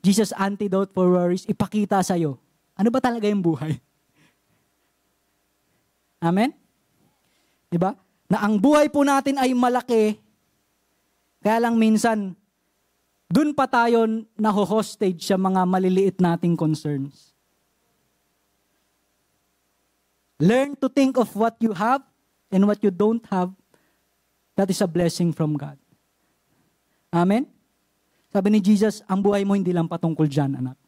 Jesus' antidote for worries, ipakita sa'yo. Ano ba talaga yung buhay? Amen? Diba? Na ang buhay po natin ay malaki, kaya lang minsan, dun pa tayo naho-hostage sa mga maliliit nating concerns. Learn to think of what you have and what you don't have. That is a blessing from God. Amen? Sabi ni Jesus, ang buhay mo hindi lang patungkol dyan, anak.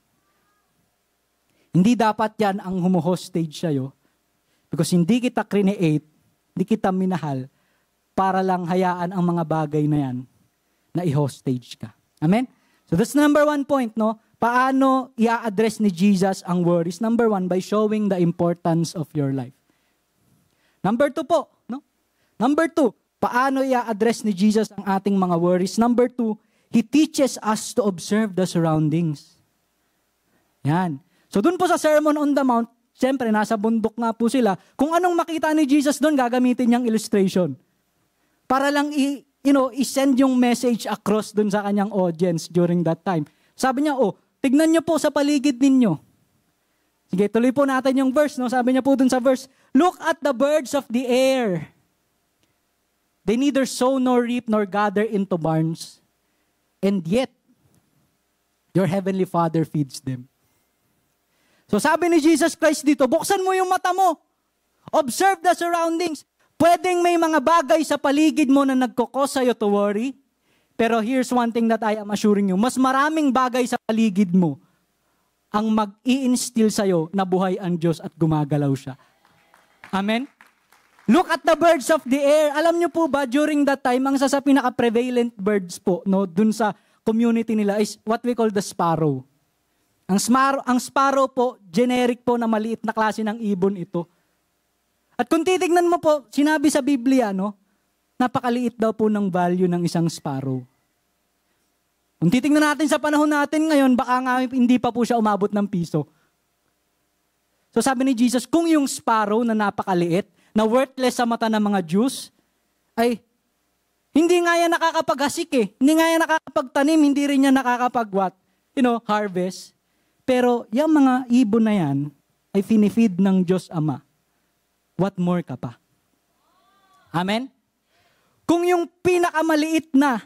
Hindi dapat yan ang humuhostage sa'yo because hindi kita create, hindi kita minahal para lang hayaan ang mga bagay na yan na i-hostage ka. Amen? So that's number 1 point, no? Paano i-address ni Jesus ang worries? Number 1, by showing the importance of your life. Number 2 po, no? Number 2, paano i-address ni Jesus ang ating mga worries? Number 2, He teaches us to observe the surroundings. Yan. So dun po sa Sermon on the Mount, siyempre nasa bundok nga po sila, kung anong makita ni Jesus doon, gagamitin niyang illustration. Para lang i-send yung message across dun sa kanyang audience during that time. Sabi niya, tignan niyo po sa paligid ninyo. Sige, tuloy po natin yung verse, no? Sabi niya po dun sa verse, look at the birds of the air. They neither sow nor reap nor gather into barns. And yet, your heavenly Father feeds them. So sabi ni Jesus Christ dito, buksan mo yung mata mo. Observe the surroundings. Pwedeng may mga bagay sa paligid mo na nagkukos sa'yo to worry. Pero here's one thing that I am assuring you. Mas maraming bagay sa paligid mo ang mag-i-instill sa'yo na buhay ang Diyos at gumagalaw siya. Amen? Look at the birds of the air. Alam niyo po ba, during that time, ang isa sa pinaka-prevalent birds po, no, dun sa community nila is what we call the sparrow. Ang sparrow po, generic po na maliit na klase ng ibon ito. At kung titignan mo po, sinabi sa Biblia, no, napakaliit daw po ng value ng isang sparrow. Kung titignan natin sa panahon natin ngayon, baka nga hindi pa po siya umabot ng piso. So sabi ni Jesus, kung yung sparrow na napakaliit, na worthless sa mata ng mga Jews, ay hindi nga yan nakakapaghasik eh. Hindi nga yan nakakapagtanim, hindi rin yan nakakapagwat. harvest. Pero yung mga ibon na yan ay finifeed ng Diyos Ama. What more ka pa? Amen? Kung yung pinakamaliit na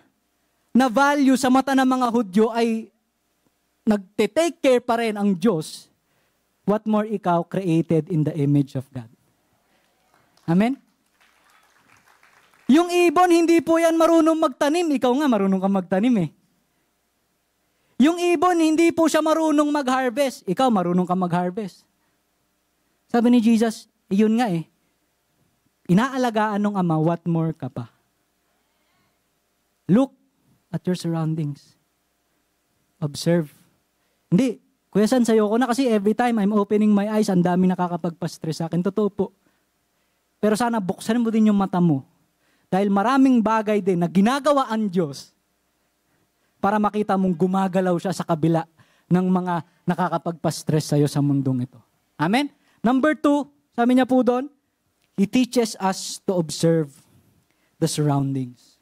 value sa mata ng mga Hudyo ay nagte-take care pa rin ang Diyos, what more ikaw created in the image of God? Amen? Yung ibon, hindi po yan marunong magtanim. Ikaw nga, marunong kang magtanim eh. Yung ibon, hindi po siya marunong mag-harvest. Ikaw, marunong kang mag-harvest. Sabi ni Jesus, yun nga eh. Inaalagaan ng Ama, what more ka pa? Look at your surroundings. Observe. Hindi, Kuya San, sayo ko na kasi every time I'm opening my eyes, ang dami nakakapagpa-stress sa akin. Totoo po. Pero sana buksan mo din yung mata mo. Dahil maraming bagay din na ginagawa ang Diyos para makita mong gumagalaw siya sa kabila ng mga nakakapagpa-stress sa'yo sa mundong ito. Amen? Number 2, sabi niya po doon, He teaches us to observe the surroundings.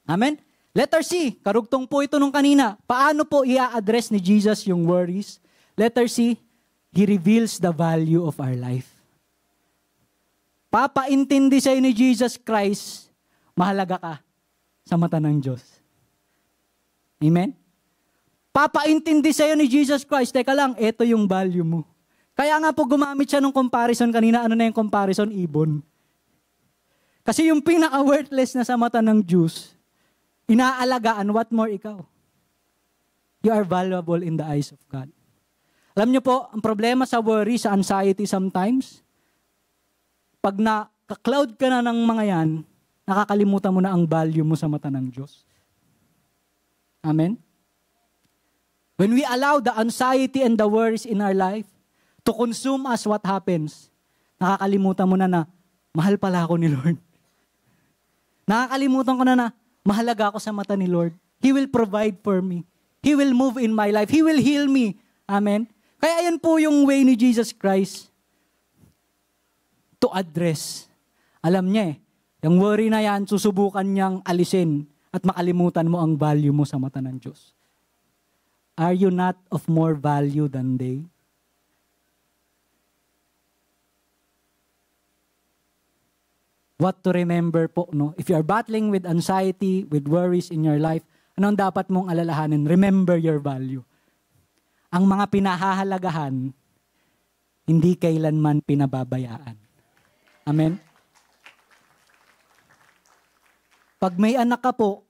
Amen? Letter C, karugtong po ito nung kanina. Paano po i-address ni Jesus yung worries? Letter C, He reveals the value of our life. Papaintindi sa'yo ni Jesus Christ, mahalaga ka sa mata ng Diyos. Amen? Papaintindi sa'yo ni Jesus Christ, teka lang, ito yung value mo. Kaya nga po gumamit siya ng comparison kanina. Ano na yung comparison? Ibon. Kasi yung pinaka-worthless na sa mata ng Diyos, inaalagaan, what more ikaw? You are valuable in the eyes of God. Alam niyo po, ang problema sa worry, sa anxiety sometimes, pag na-cloud ka na ng mga yan, nakakalimutan mo na ang value mo sa mata ng Diyos. Amen? When we allow the anxiety and the worries in our life to consume us, what happens? Nakakalimutan mo na mahal pala ako ni Lord. Nakakalimutan ko na mahalaga ako sa mata ni Lord. He will provide for me. He will move in my life. He will heal me. Amen? Kaya yan po yung way ni Jesus Christ to address. Alam niya yung worry na yan, susubukan niyang alisin at makalimutan mo ang value mo sa mata ng Diyos. Are you not of more value than they? What to remember po, no? If you are battling with anxiety, with worries in your life, anong dapat mong alalahanin? Remember your value. Ang mga pinahahalagahan, hindi kailanman pinababayaan. Amen? Pag may anak ka po,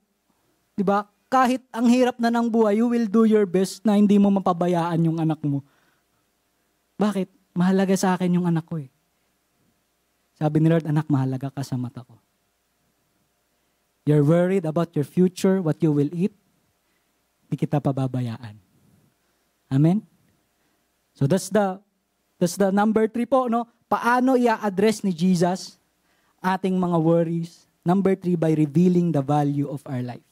di ba, kahit ang hirap na ng buhay, you will do your best na hindi mo mapabayaan yung anak mo. Bakit? Mahalaga sa akin yung anak ko eh. Sabi ni Lord, anak, mahalaga ka sa mata ko. You're worried about your future, what you will eat. Di kita pababayaan. Amen? So that's the number 3 po, no? Paano i-address ni Jesus ating mga worries? Number 3, by revealing the value of our life.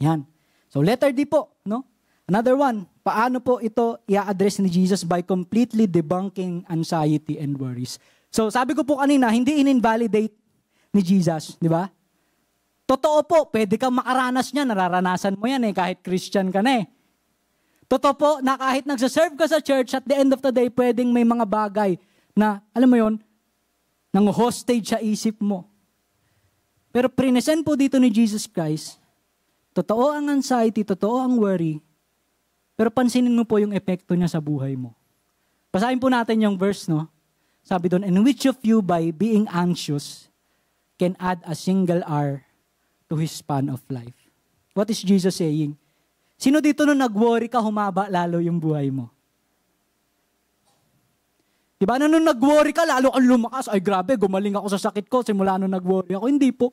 Yan. So letter D po, no? Another one, paano po ito i-address ni Jesus? By completely debunking anxiety and worries. So sabi ko po kanina, hindi in-invalidate ni Jesus, di ba? Totoo po, pwede kang makaranas niya, nararanasan mo yan kahit Christian ka na Totoo po na kahit nagsaserve ka sa church, at the end of the day, pwedeng may mga bagay na, alam mo yon, nang hostage sa isip mo. Pero present po dito ni Jesus Christ, totoo ang anxiety, totoo ang worry, pero pansinin mo po yung epekto niya sa buhay mo. Basahin po natin yung verse, no? Sabi doon, and which of you by being anxious can add a single hour to his span of life? What is Jesus saying? Sino dito nung nag-worry ka, humaba lalo yung buhay mo? Diba? Nung nag-worry ka, lalo kang lumakas. Ay grabe, gumaling ako sa sakit ko simula nung nag-worry ako. Hindi po.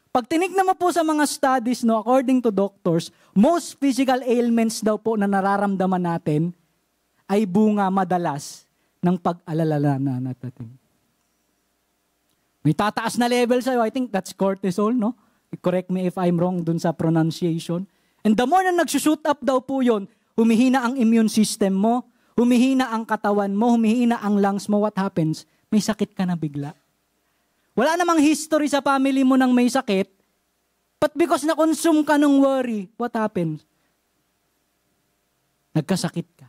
Pag tinignan mo po sa mga studies, no, according to doctors, most physical ailments daw po na nararamdaman natin ay bunga madalas ng pag-alala na natin. May tataas na level sa'yo. I think that's cortisol, no? Correct me if I'm wrong dun sa pronunciation. And the more na nagsushoot up daw po yun, humihina ang immune system mo, humihina ang katawan mo, humihina ang lungs mo, what happens? May sakit ka na bigla. Wala namang history sa family mo nang may sakit, but because na-consume ka ng worry, what happens? Nagkasakit ka.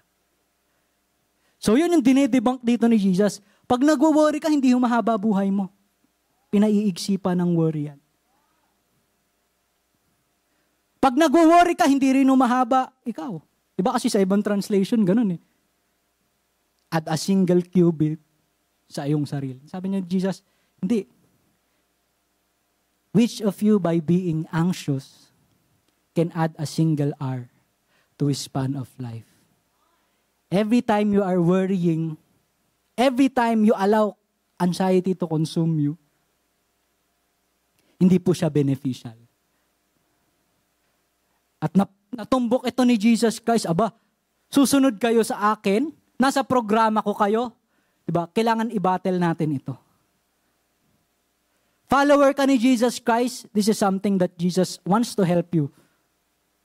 So yun yung dinedebunk dito ni Jesus. Pag nagwo-worry ka, hindi humahaba buhay mo. Pinaiigsi pa ng worry yan. Pag nagwo-worry ka, hindi rin humahaba ikaw. Diba kasi sa ibang translation, ganun eh. Add a single cubit sa iyong sarili. Sabi niya, Jesus, hindi. Which of you by being anxious can add a single hour to his span of life? Every time you are worrying, every time you allow anxiety to consume you, hindi po siya beneficial. At natumbok ito ni Jesus Christ, susunod kayo sa akin, nasa programa ko kayo, diba? Kailangan i-battle natin ito. Follower ka ni Jesus Christ, this is something that Jesus wants to help you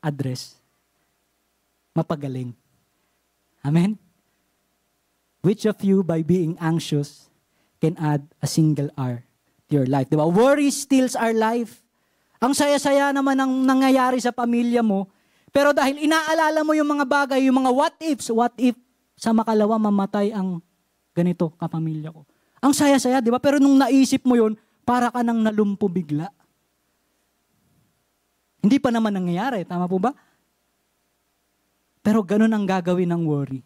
address. Mapagaling. Amen? Which of you, by being anxious, can add a single hour to your life? Diba? Worry steals our life. Ang saya-saya naman ang nangyayari sa pamilya mo, pero dahil inaalala mo yung mga bagay, yung mga what if sa makalawa mamatay ang ganito kapamilya ko. Ang saya-saya, di ba? Pero nung naisip mo yun, para ka nang nalumpo bigla. Hindi pa naman nangyayari, tama po ba? Pero ganun ang gagawin ng worry.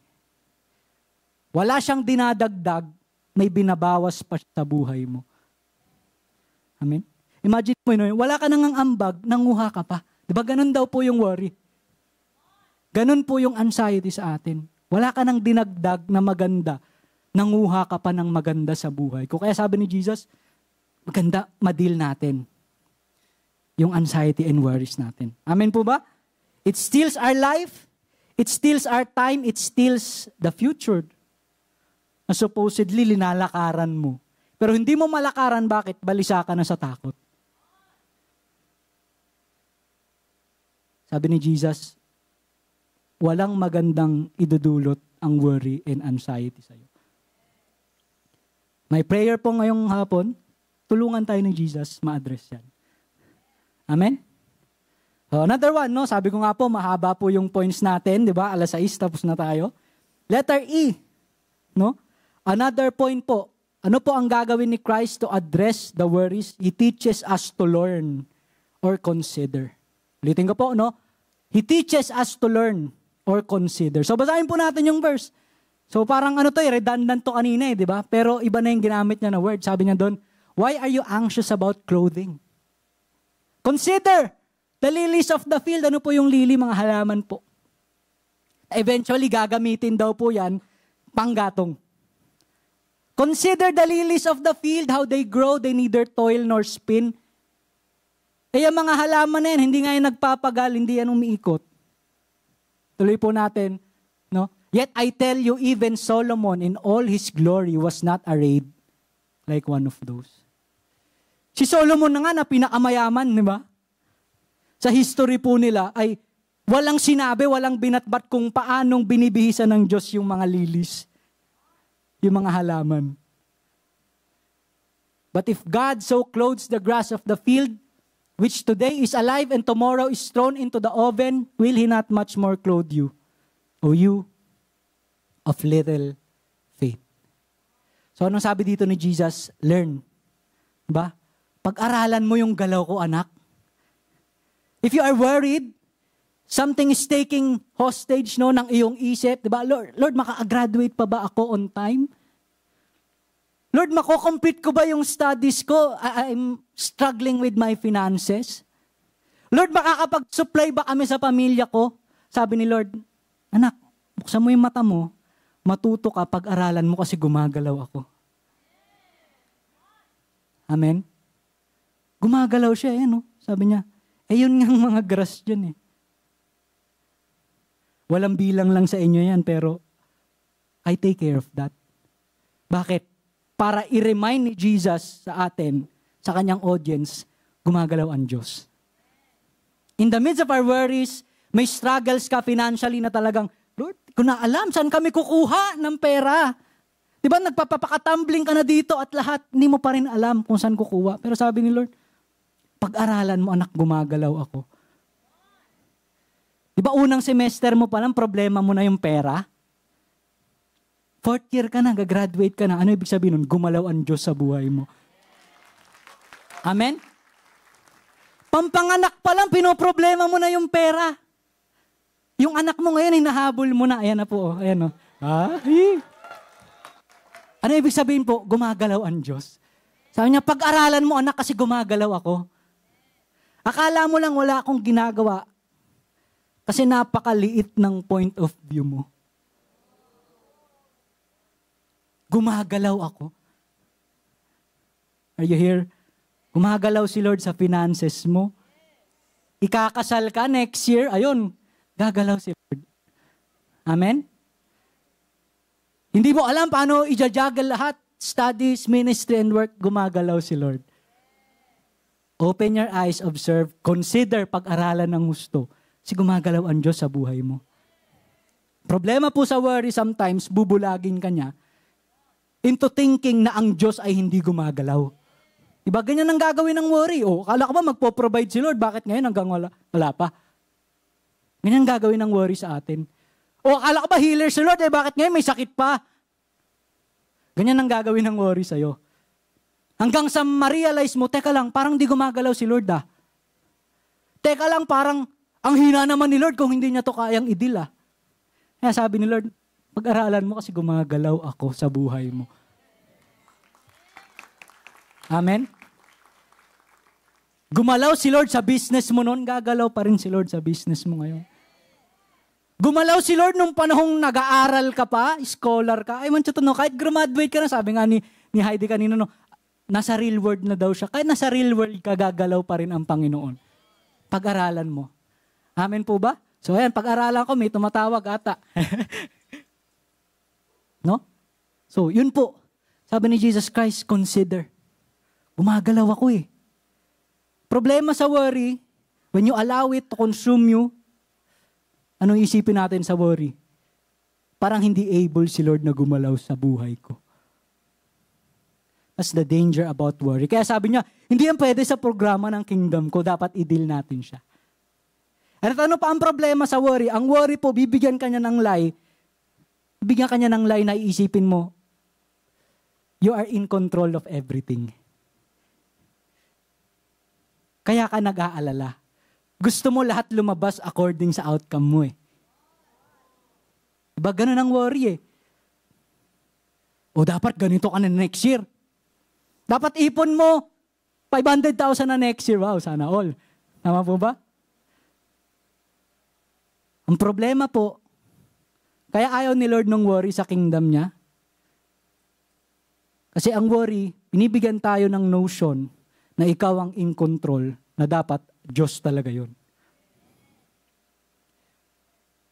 Wala siyang dinadagdag, may binabawas pa sa buhay mo. Amen? Imagine mo yun, wala ka nang ambag, nanguha ka pa. Diba ganun daw po yung worry? Ganun po yung anxiety sa atin. Wala ka nang dinagdag na maganda, nanguha ka pa ng maganda sa buhay ko. Kaya sabi ni Jesus, maganda, ma-deal natin yung anxiety and worries natin. Amen po ba? It steals our life, it steals our time, it steals the future. Na supposedly linalakaran mo. Pero hindi mo malakaran, bakit? Balisa ka na sa takot. Sabi ni Jesus, walang magandang idudulot ang worry and anxiety sa iyo. My prayer po ngayong hapon, tulungan tayo ni Jesus ma-address yan. Amen? Another one, no? Sabi ko nga po, mahaba po yung points natin, di ba? 6:00, tapos na tayo. Letter E, no? Another point po, ano po ang gagawin ni Christ to address the worries? He teaches us to learn or consider. Ulitin ko po, no? He teaches us to learn or consider. So, basahin po natin yung verse. So, parang redundant to kanina di ba? Pero iba na yung ginamit niya na word. Sabi niya doon, why are you anxious about clothing? Consider the lilies of the field. Ano po yung lily? Mga halaman po. Eventually, gagamitin daw po yan panggatong. Consider the lilies of the field, how they grow, they neither toil nor spin. Kaya mga halaman na yan, hindi nga yan nagpapagal, hindi yan umiikot. Tuloy po natin, no? Yet I tell you, even Solomon in all his glory was not arrayed like one of those. Si Solomon na nga na pinakamayaman, di ba? Sa history po nila ay walang sinabi, walang binatbat kung paanong binibihisan ng Diyos yung mga lilies, yung mga halaman. But if God so clothes the grass of the field, which today is alive and tomorrow is thrown into the oven, will He not much more clothe you, O you of little faith? So anong sabi dito ni Jesus? Learn. Ba? Pag-aralan mo yung galaw ko, anak. If you are worried, something is taking hostage ng iyong isip, diba? Lord, maka-graduate pa ba ako on time? Lord, mako-complete ko ba yung studies ko? I'm struggling with my finances. Lord, makakapag-supply ba kami sa pamilya ko? Sabi ni Lord, anak, buksan mo yung mata mo, matuto ka, pag-aralan mo kasi gumagalaw ako. Amen? Gumagalaw siya, no? Sabi niya, yun nga mga grass dyan eh. Walang bilang lang sa inyo yan, pero I take care of that. Bakit? Para i-remind ni Jesus sa atin, sa kanyang audience, gumagalaw ang Diyos. In the midst of our worries, may struggles ka financially na talagang, Lord, kung na alam, saan kami kukuha ng pera? Diba, nagpapakatumbling ka na dito at lahat, hindi mo pa rin alam kung saan kukuha. Pero sabi ni Lord, pag-aralan mo, anak, gumagalaw ako. Di ba unang semester mo pa lang, problema mo na yung pera? Fourth year ka na, gagraduate ka na. Ano ibig sabihin nun? Gumalaw ang Diyos sa buhay mo. Amen? Pampanganak pa lang, pinoproblema mo na yung pera. Yung anak mo ngayon, hinahabol mo na. Ayan na po, ayan o. Ano ibig sabihin po? Gumagalaw ang Diyos. Sabi niya, pag-aralan mo anak kasi gumagalaw ako. Akala mo lang wala akong ginagawa kasi napakaliit ng point of view mo. Gumagalaw ako. Are you here? Gumagalaw si Lord sa finances mo. Ikakasal ka next year, ayun, gagalaw si Lord. Amen? Hindi mo alam paano i-juggle lahat. Studies, ministry, and work, gumagalaw si Lord. Open your eyes, observe, consider pag-aralan ng gusto. Kasi gumagalaw ang Diyos sa buhay mo. Problema po sa worry sometimes, bubulagin ka niya into thinking na ang Diyos ay hindi gumagalaw. Diba? Ganyan ang gagawin ng worry. O, akala ko ba magpo-provide si Lord? Bakit ngayon hanggang wala pa? Ganyan ang gagawin ng worry sa atin. O, akala ko ba healer si Lord? Bakit ngayon may sakit pa? Ganyan ang gagawin ng worry sa'yo. Hanggang sa ma-realize mo, teka lang, parang di gumagalaw si Lord ah. Teka lang, parang ang hina naman ni Lord kung hindi niya to kayang i-deal ah. Kaya sabi ni Lord, pag-aralan mo kasi gumagalaw ako sa buhay mo. Amen? Gumalaw si Lord sa business mo noon, gagalaw pa rin si Lord sa business mo ngayon. Gumalaw si Lord nung panahong nag-aaral ka pa, scholar ka. Ay, man, no, kahit graduate ka na, sabi nga ni Heidi kanina, no, nasa real world na daw siya. Kahit nasa real world ka, gagalaw pa rin ang Panginoon. Pag-aralan mo. Amen po ba? So, ayan, pag-aralan ko, may tumatawag ata. No? So, yun po. Sabi ni Jesus Christ, consider. Gumagalaw ako eh. Problema sa worry, when you allow it to consume you, anong isipin natin sa worry? Parang hindi able si Lord na gumalaw sa buhay ko. That's the danger about worry. Kaya sabi niya, hindi yan pwede sa programa ng kingdom ko, dapat i-deal natin siya. At ano pa ang problema sa worry? Ang worry po, bibigyan kanya ng lie. Bibigyan kanya ng lie na iisipin mo, you are in control of everything. Kaya ka nag-aalala. Gusto mo lahat lumabas according sa outcome mo eh. Diba ganun ang worry eh. O dapat ganito ka na next year. Dapat ipon mo 500,000 na next year. Wow, sana all. Tama po ba? Ang problema po, kaya ayaw ni Lord ng worry sa kingdom niya. Kasi ang worry, binibigyan tayo ng notion na ikaw ang in control, na dapat Diyos talaga yun.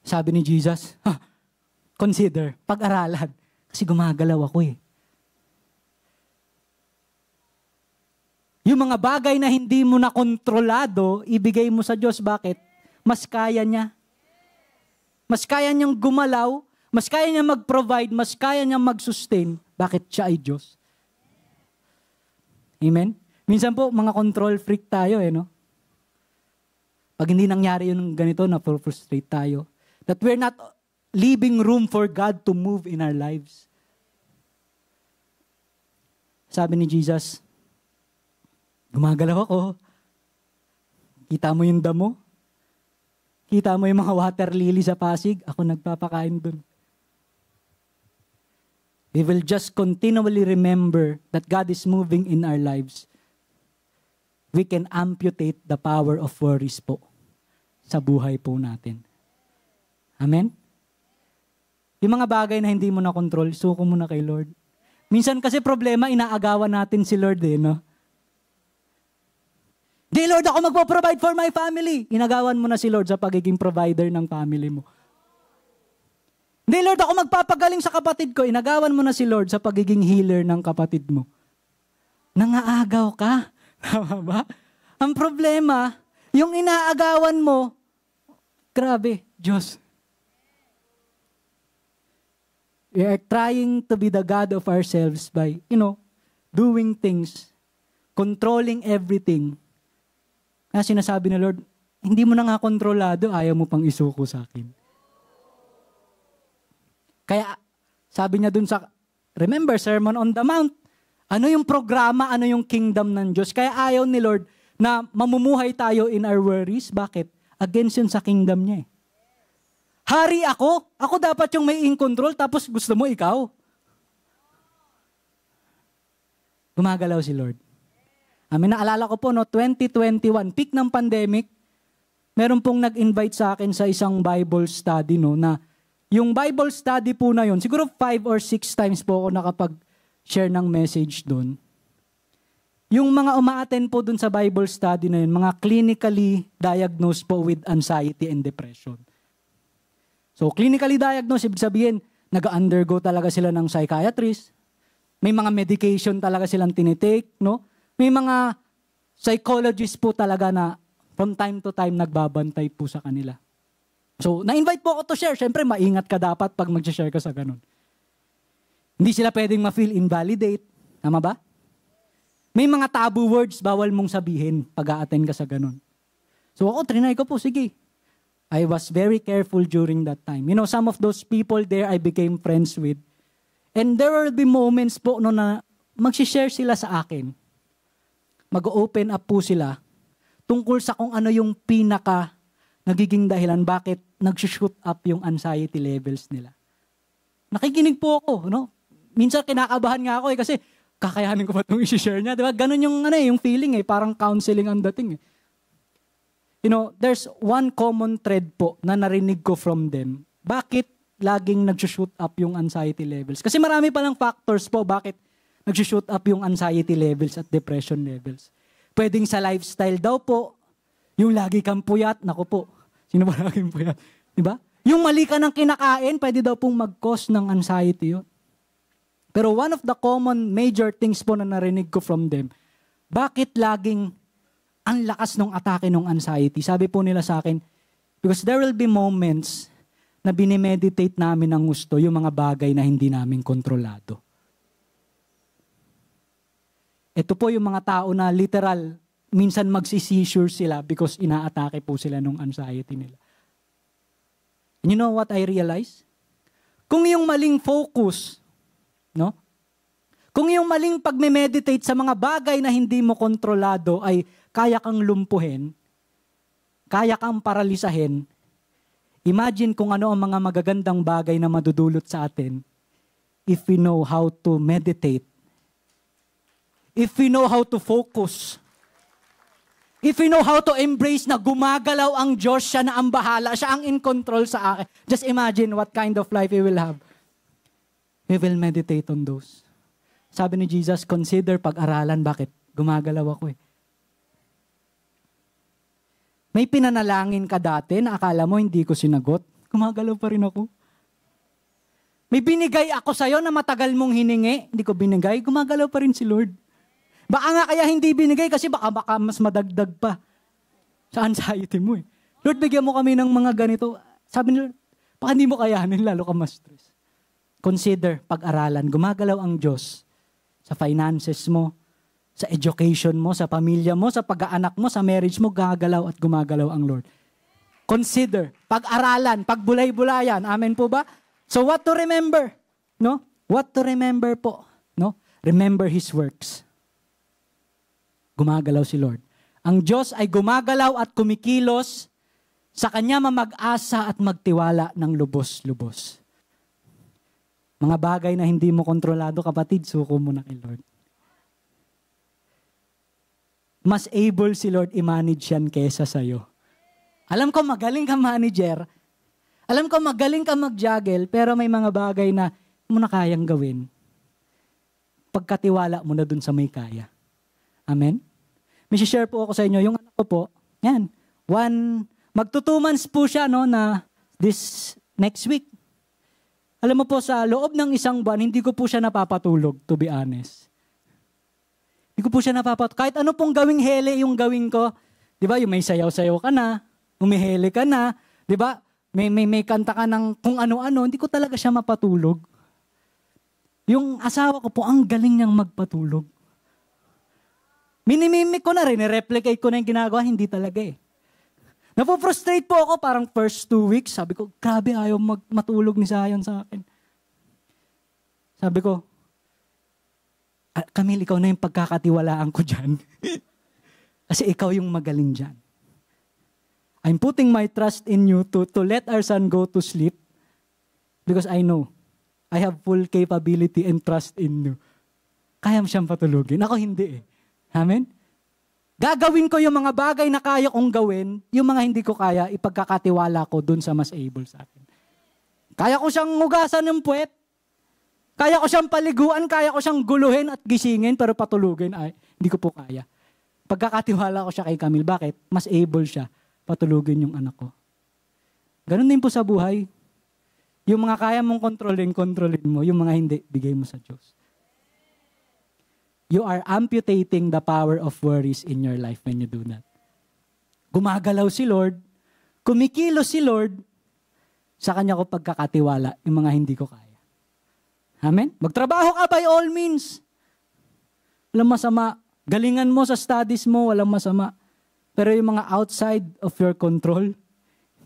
Sabi ni Jesus, consider, pag-aralan. Kasi gumagalaw ako eh. Yung mga bagay na hindi mo na kontrolado, ibigay mo sa Diyos. Bakit? Mas kaya niya. Mas kaya niyang gumalaw, mas kaya niyang mag-provide, mas kaya niyang mag-sustain. Bakit siya ay Diyos? Amen? Minsan po, mga control freak tayo eh, no? Pag hindi nangyari yung ganito, na-frustrate tayo. That we're not leaving room for God to move in our lives. Sabi ni Jesus, gumagalaw ako. Kita mo yung damo? Kita mo yung mga water lily sa Pasig? Ako nagpapakain dun. We will just continually remember that God is moving in our lives. We can amputate the power of worries po sa buhay po natin. Amen? Yung mga bagay na hindi mo na control, suko mo na kay Lord. Minsan kasi problema, inaagawan natin si Lord eh, no? Di Lord, ako magpo-provide for my family. Inagawan mo na si Lord sa pagiging provider ng family mo. Di Lord, ako magpapagaling sa kapatid ko. Inagawan mo na si Lord sa pagiging healer ng kapatid mo. Nangaagaw ka. Tama ba? Ang problema, yung inaagawan mo, grabe, Diyos. We are trying to be the God of ourselves by, doing things, controlling everything. Kaya sinasabi ni Lord, hindi mo na nga kontrolado, ayaw mo pang isuko sa akin. Kaya, sabi niya dun sa, remember, Sermon on the Mount, ano yung programa, ano yung kingdom ng Diyos? Kaya ayaw ni Lord na mamumuhay tayo in our worries. Bakit? Against yun sa kingdom niya eh. Hari ako. Ako dapat yung may in control, tapos gusto mo ikaw. Gumagalaw si Lord. Amin, naalala ko po, 2021, peak ng pandemic, meron pong nag-invite sa akin sa isang Bible study, na yung Bible study po na yun, siguro 5 or 6 times po ako nakapag-share ng message doon. Yung mga umaattend po doon sa Bible study na yun, mga clinically diagnosed po with anxiety and depression. So, clinically diagnosed, ibig sabihin, nag-undergo talaga sila ng psychiatrist. May mga medication talaga silang tinitake, no? May mga psychologists po talaga na from time to time nagbabantay po sa kanila. So, na-invite po ako to share. Siyempre, maingat ka dapat pag mag-share ka sa ganun. Hindi sila pwedeng ma-feel invalidate. Tama ba? May mga taboo words bawal mong sabihin pag a-attend ka sa ganun. So ako, trinay ko po, sige. I was very careful during that time. You know, some of those people there I became friends with. And there will be moments po na mag-share sila sa akin. Mag-open up po sila tungkol sa kung ano yung pinaka nagiging dahilan bakit nag-shoot up yung anxiety levels nila. Nakikinig po ako, no? Minsan kinakabahan nga ako kasi kakayanin ko ba itong i-share niya? Diba? Ganun yung feeling parang counseling ang dating. You know, there's one common thread po na narinig ko from them. Bakit laging nag-shoot up yung anxiety levels? Kasi marami palang factors po bakit nag-shoot up yung anxiety levels at depression levels. Pwedeng sa lifestyle daw po, yung lagi kang puyat, naku po, sino ba laging puyat? Diba? Yung mali ka ng kinakain, pwede daw pong mag-cause ng anxiety yun. Pero one of the common major things po na narinig ko from them, bakit laging ang lakas ng atake ng anxiety? Sabi po nila sa akin, because there will be moments na binimeditate namin ng gusto yung mga bagay na hindi namin kontrolado. Ito po yung mga tao na literal, minsan magsi-seizure sila because inaatake po sila ng anxiety nila. And you know what I realize? Kung yung maling focus, no? Kung yung maling pagme-meditate sa mga bagay na hindi mo kontrolado ay kaya kang lumpuhin, kaya kang paralisahin, imagine kung ano ang mga magagandang bagay na madudulot sa atin if we know how to meditate, if we know how to focus, if we know how to embrace na gumagalaw ang Diyos, siya na ang bahala, siya ang in control sa akin. Just imagine what kind of life we will have. We will meditate on those. Sabi ni Jesus, consider pag-aralan. Bakit? Gumagalaw ako May pinanalangin ka dati na akala mo hindi ko sinagot. Gumagalaw pa rin ako. May binigay ako sa'yo na matagal mong hiningi. Hindi ko binigay. Gumagalaw pa rin si Lord. Baka nga kaya hindi binigay kasi baka mas madagdag pa sa anxiety mo Lord, bigyan mo kami ng mga ganito. Sabi ni Lord, baka hindi mo kayanin, lalo ka ma-stress. Consider pag-aralan. Gumagalaw ang Diyos sa finances mo, sa education mo, sa pamilya mo, sa pag-aanak mo, sa marriage mo, gagalaw at gumagalaw ang Lord. Consider, pag-aralan, pagbulay-bulayan. Amen po ba? So what to remember? No? What to remember po? No? Remember His works. Gumagalaw si Lord. Ang Diyos ay gumagalaw at kumikilos sa Kanya mamag-asa at magtiwala ng lubos-lubos. Mga bagay na hindi mo kontrolado, kapatid, suko mo na kay Lord. Mas able si Lord i-manage yan kesa sa'yo. Alam ko magaling ka manager. Alam ko magaling ka mag-juggle, pero may mga bagay na mo na kayang gawin. Pagkatiwala mo na dun sa may kaya. Amen? May share po ako sa inyo. Yung anak ko po, yan. Magto 2 months po siya na this next week. Alam mo po, sa loob ng 1 buwan, hindi ko po siya napapatulog, to be honest. Hindi ko po siya napapatulog. Kahit ano pong gawing hele yung gawin ko, di ba, yung may sayaw-sayaw ka na, umihele ka na, di ba, may kanta ka ng kung ano-ano, hindi ko talaga siya mapatulog. Yung asawa ko po, ang galing niyang magpatulog. Minimimik ko na rin, replicate ko na yung ginagawa, hindi talaga Napo-frustrate po ako parang first 2 weeks. Sabi ko, grabe, ayaw matulog ni Zion sa akin. Sabi ko, Camille, ikaw na yung pagkakatiwalaan ko dyan. Kasi ikaw yung magaling dyan. I'm putting my trust in you to let our son go to sleep because I know I have full capability and trust in you. Kaya mo siyang patulugin. Ako hindi eh. Amen? Gagawin ko yung mga bagay na kaya kong gawin, yung mga hindi ko kaya, ipagkakatiwala ko dun sa mas able sa akin. Kaya ko siyang hugasan ng puwet. Kaya ko siyang paliguan, kaya ko siyang guluhin at gisingin, pero patulugin, ay, hindi ko po kaya. Pagkakatiwala ko siya kay Camille. Bakit? Mas able siya patulugin yung anak ko. Ganun din po sa buhay. Yung mga kaya mong kontrolin mo. Yung mga hindi, bigay mo sa Diyos. You are amputating the power of worries in your life when you do that. Gumagalaw si Lord, kumikilos si Lord, sa Kanya ko pagkakatiwala yung mga hindi ko kaya. Amen? Magtrabaho ka by all means. Walang masama. Galingan mo sa studies mo, walang masama. Pero yung mga outside of your control,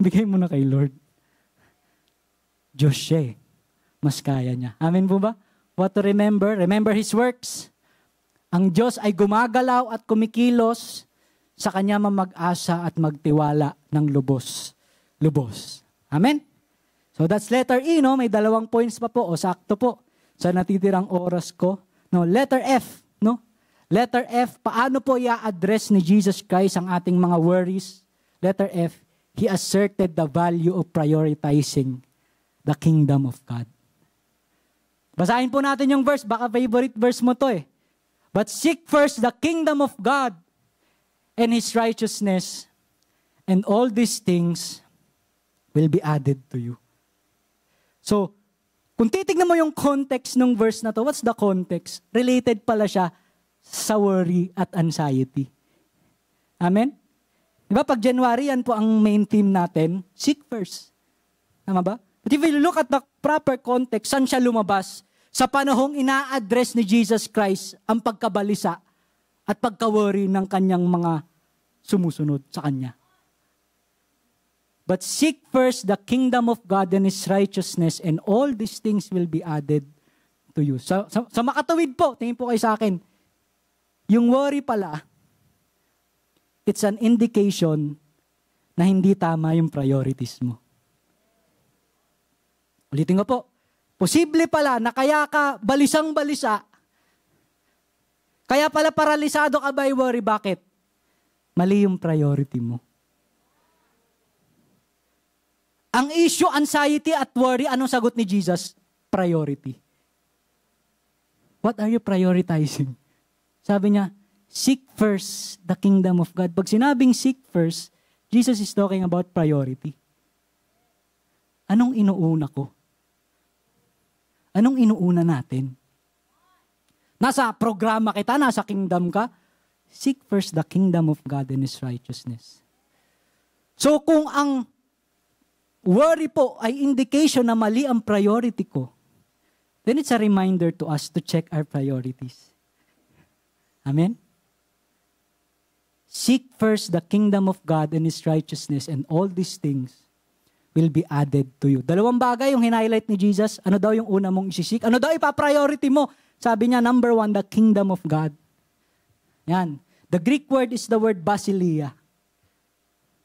bigay mo na kay Lord. Diyos siya eh. Mas kaya niya. Amen po ba? What to remember? Remember His works. Ang Diyos ay gumagalaw at kumikilos sa Kanya mag-asa at magtiwala ng lubos. Lubos. Amen? So that's letter E, no? May 2 points pa po. O sakto po. Sa natitirang oras ko. No, letter F, no? Letter F, paano po i-address ni Jesus Christ ang ating mga worries? Letter F, He asserted the value of prioritizing the kingdom of God. Basahin po natin yung verse. Baka favorite verse mo to eh. But seek first the kingdom of God and His righteousness, and all these things will be added to you. So, kung titignan mo yung context ng verse na to, what's the context? Related pala siya sa worry at anxiety. Amen? Diba, pag January, yan po ang main theme natin, seek first. Tama ba? But if you look at the proper context, saan siya lumabas? Sa panahong ina-address ni Jesus Christ ang pagkabalisa at pagka-worry ng kanyang mga sumusunod sa kanya. But seek first the kingdom of God and His righteousness, and all these things will be added to you. Sa makatawid po, tingin po kayo sa akin, yung worry pala, it's an indication na hindi tama yung priorities mo. Ulitin ko po, posible pala na kaya ka balisang-balisa, kaya pala paralisado ka by worry. Bakit? Mali yung priority mo. Ang issue, anxiety at worry, anong sagot ni Jesus? Priority. What are you prioritizing? Sabi niya, seek first the kingdom of God. Pag sinabing seek first, Jesus is talking about priority. Anong inuuna ko? Anong inuuna natin? Nasa programa kita, nasa kingdom ka, seek first the kingdom of God and His righteousness. So kung ang worry po ay indication na mali ang priority ko, then it's a reminder to us to check our priorities. Amen? Seek first the kingdom of God and His righteousness, and all these things will be added to you. 2 bagay yung hinighlight ni Jesus. Ano daw yung una mong isisik? Ano daw ipa-priority mo? Sabi niya, number 1, the kingdom of God. Yan. The Greek word is the word basileia.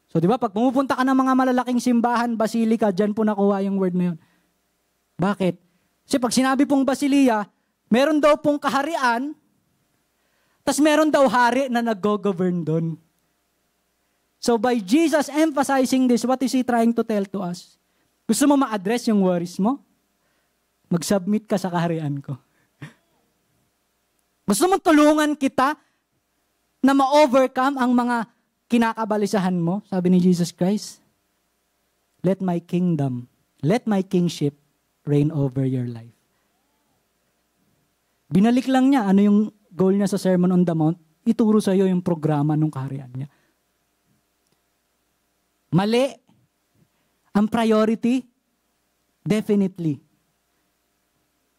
So, di ba, pag pumupunta ka ng mga malalaking simbahan, basilika, dyan po nakuha yung word na yun. Bakit? Kasi pag sinabi pong basileia, meron daw pong kaharian, tas meron daw hari na nag-govern doon. So, by Jesus emphasizing this, what is He trying to tell to us? Gusto mo ma-address yung worries mo? Mag-submit ka sa kaharian ko. Gusto mo tulungan kita na ma-overcome ang mga kinakabalisahan mo, sabi ni Jesus Christ, let my kingdom, let my kingship reign over your life. Binalik lang niya, ano yung goal niya sa Sermon on the Mount, ituro sa iyo yung programa ng kaharian niya. Mali. Ang priority, definitely,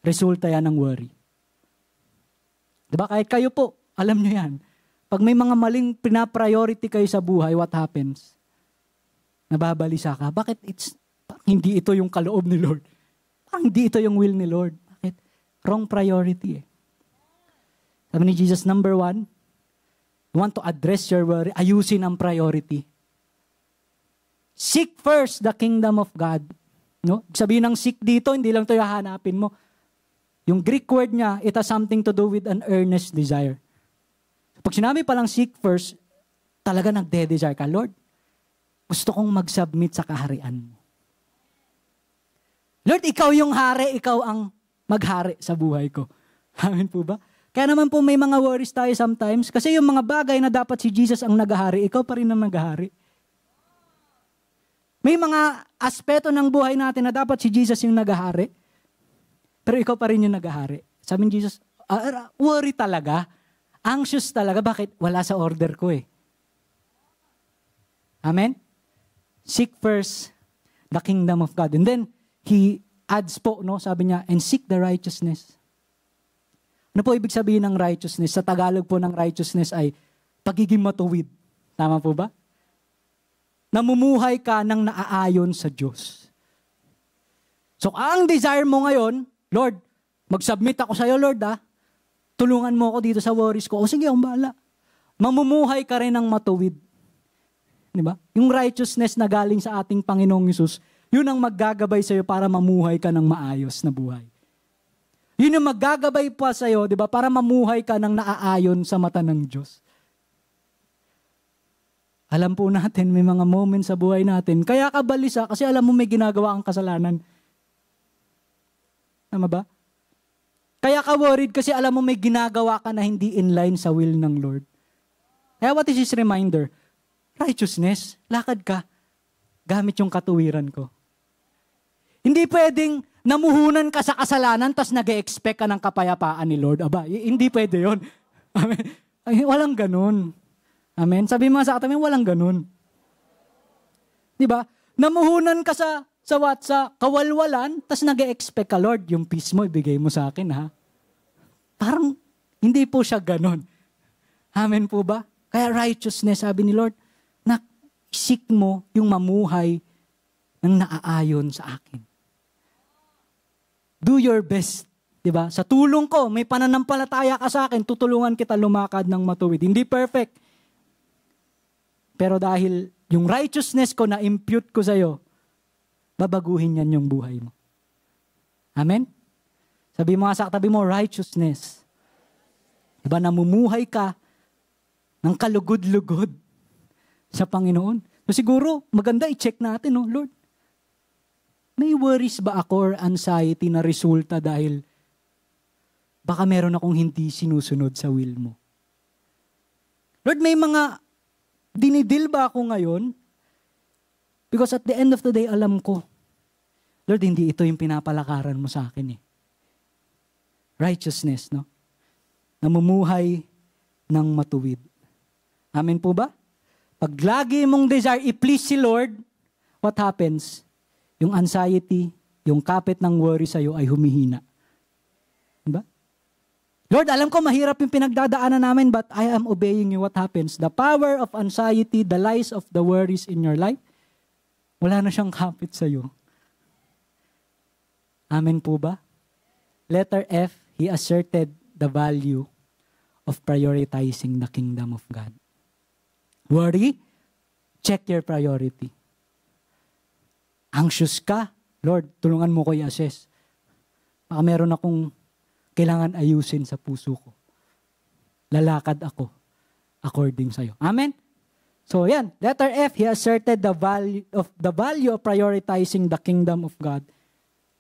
resulta yan ng worry. Diba? Kahit kayo po, alam nyo yan. Pag may mga maling pina-priority kayo sa buhay, what happens? nababalisa ka. Bakit hindi ito yung kaloob ni Lord? Hindi ito yung will ni Lord. Bakit? Wrong priority eh. Sabi ni Jesus, number 1, you want to address your worry, ayusin ang priority. Seek first the kingdom of God. No? Sabihin ng seek dito, hindi lang ito hahanapin mo. Yung Greek word niya, it has something to do with an earnest desire. Pag sinabi palang seek first, talaga nagde-desire ka, Lord, gusto kong mag-submit sa kaharian mo. Lord, ikaw yung hari, ikaw ang maghari sa buhay ko. Amen po ba? Kaya naman po may mga worries tayo sometimes kasi yung mga bagay na dapat si Jesus ang naghahari, ikaw pa rin ang naghahari. May mga aspeto ng buhay natin na dapat si Jesus yung naghahari, pero ikaw pa rin yung naghahari. Sabi ni Jesus, worry talaga. Anxious talaga. Bakit? Wala sa order ko eh. Amen? Seek first the kingdom of God. And then, He adds po, no? Sabi niya, and seek the righteousness. Ano po ibig sabihin ng righteousness? Sa Tagalog po ng righteousness ay pagiging matuwid. Tama po ba? Namumuhay ka ng naaayon sa Diyos. So, ang desire mo ngayon, Lord, mag-submit ako sa iyo, Lord, tulungan mo ako dito sa worries ko. O sige, ang bahala. Mamumuhay ka rin ng matuwid. Diba? Yung righteousness na galing sa ating Panginoong Hesus, yun ang maggagabay sa iyo para mamuhay ka ng maayos na buhay. Yun ang maggagabay pa sa iyo, diba? Para mamuhay ka ng naaayon sa mata ng Diyos. Alam po natin, may mga moments sa buhay natin. Kaya ka balisa kasi alam mo may ginagawa ang kasalanan. Tama ba? Kaya ka worried kasi alam mo may ginagawa ka na hindi in line sa will ng Lord. Kaya what is his reminder? Righteousness. Lakad ka. Gamit yung katuwiran ko. Hindi pwedeng namuhunan ka sa kasalanan tas nag-e-expect ka ng kapayapaan ni Lord. Aba, hindi pwede yun. Amen. Ay, walang ganun. Amen. Sabi mo sa katabi, walang ganun. Diba? Namuhunan ka sa kawalwalan, tas nag-e-expect ka, Lord, yung peace mo, ibigay mo sa akin, ha? Parang, hindi po siya ganun. Amen po ba? Kaya righteousness, sabi ni Lord, na seek mo yung mamuhay ng naaayon sa akin. Do your best. Diba? Sa tulong ko, may pananampalataya ka sa akin, tutulungan kita lumakad ng matuwid. Hindi perfect. Pero dahil yung righteousness ko na impute ko sa'yo, babaguhin yan yung buhay mo. Amen? Sabi mo nga sa katabi mo, righteousness. Diba, namumuhay ka ng kalugod-lugod sa Panginoon. So siguro, maganda i-check natin, no? Lord, may worries ba ako or anxiety na resulta dahil baka meron akong hindi sinusunod sa will mo? Lord, may mga dinidil ba ako ngayon? Because at the end of the day, alam ko, Lord, hindi ito yung pinapalakaran mo sa akin eh. Righteousness, no? Namumuhay ng matuwid. Amen po ba? Pag lagi mong desire i-please si Lord, what happens? Yung anxiety, yung kapit ng worry sa'yo ay humihina. Diba? Lord, alam ko mahirap yung pinagdadaanan namin, but I am obeying you. What happens? The power of anxiety, the lies of the worries in your life, wala na siyang kapit sa'yo. Amen po ba? Letter F, he asserted the value of prioritizing the kingdom of God. Worry, check your priority. Anxious ka, Lord, tulungan mo ko i-assess. Baka meron akong kailangan ayusin sa puso ko. Lalakad ako according sa'yo. Amen? So yan, letter F, he asserted the value of prioritizing the kingdom of God.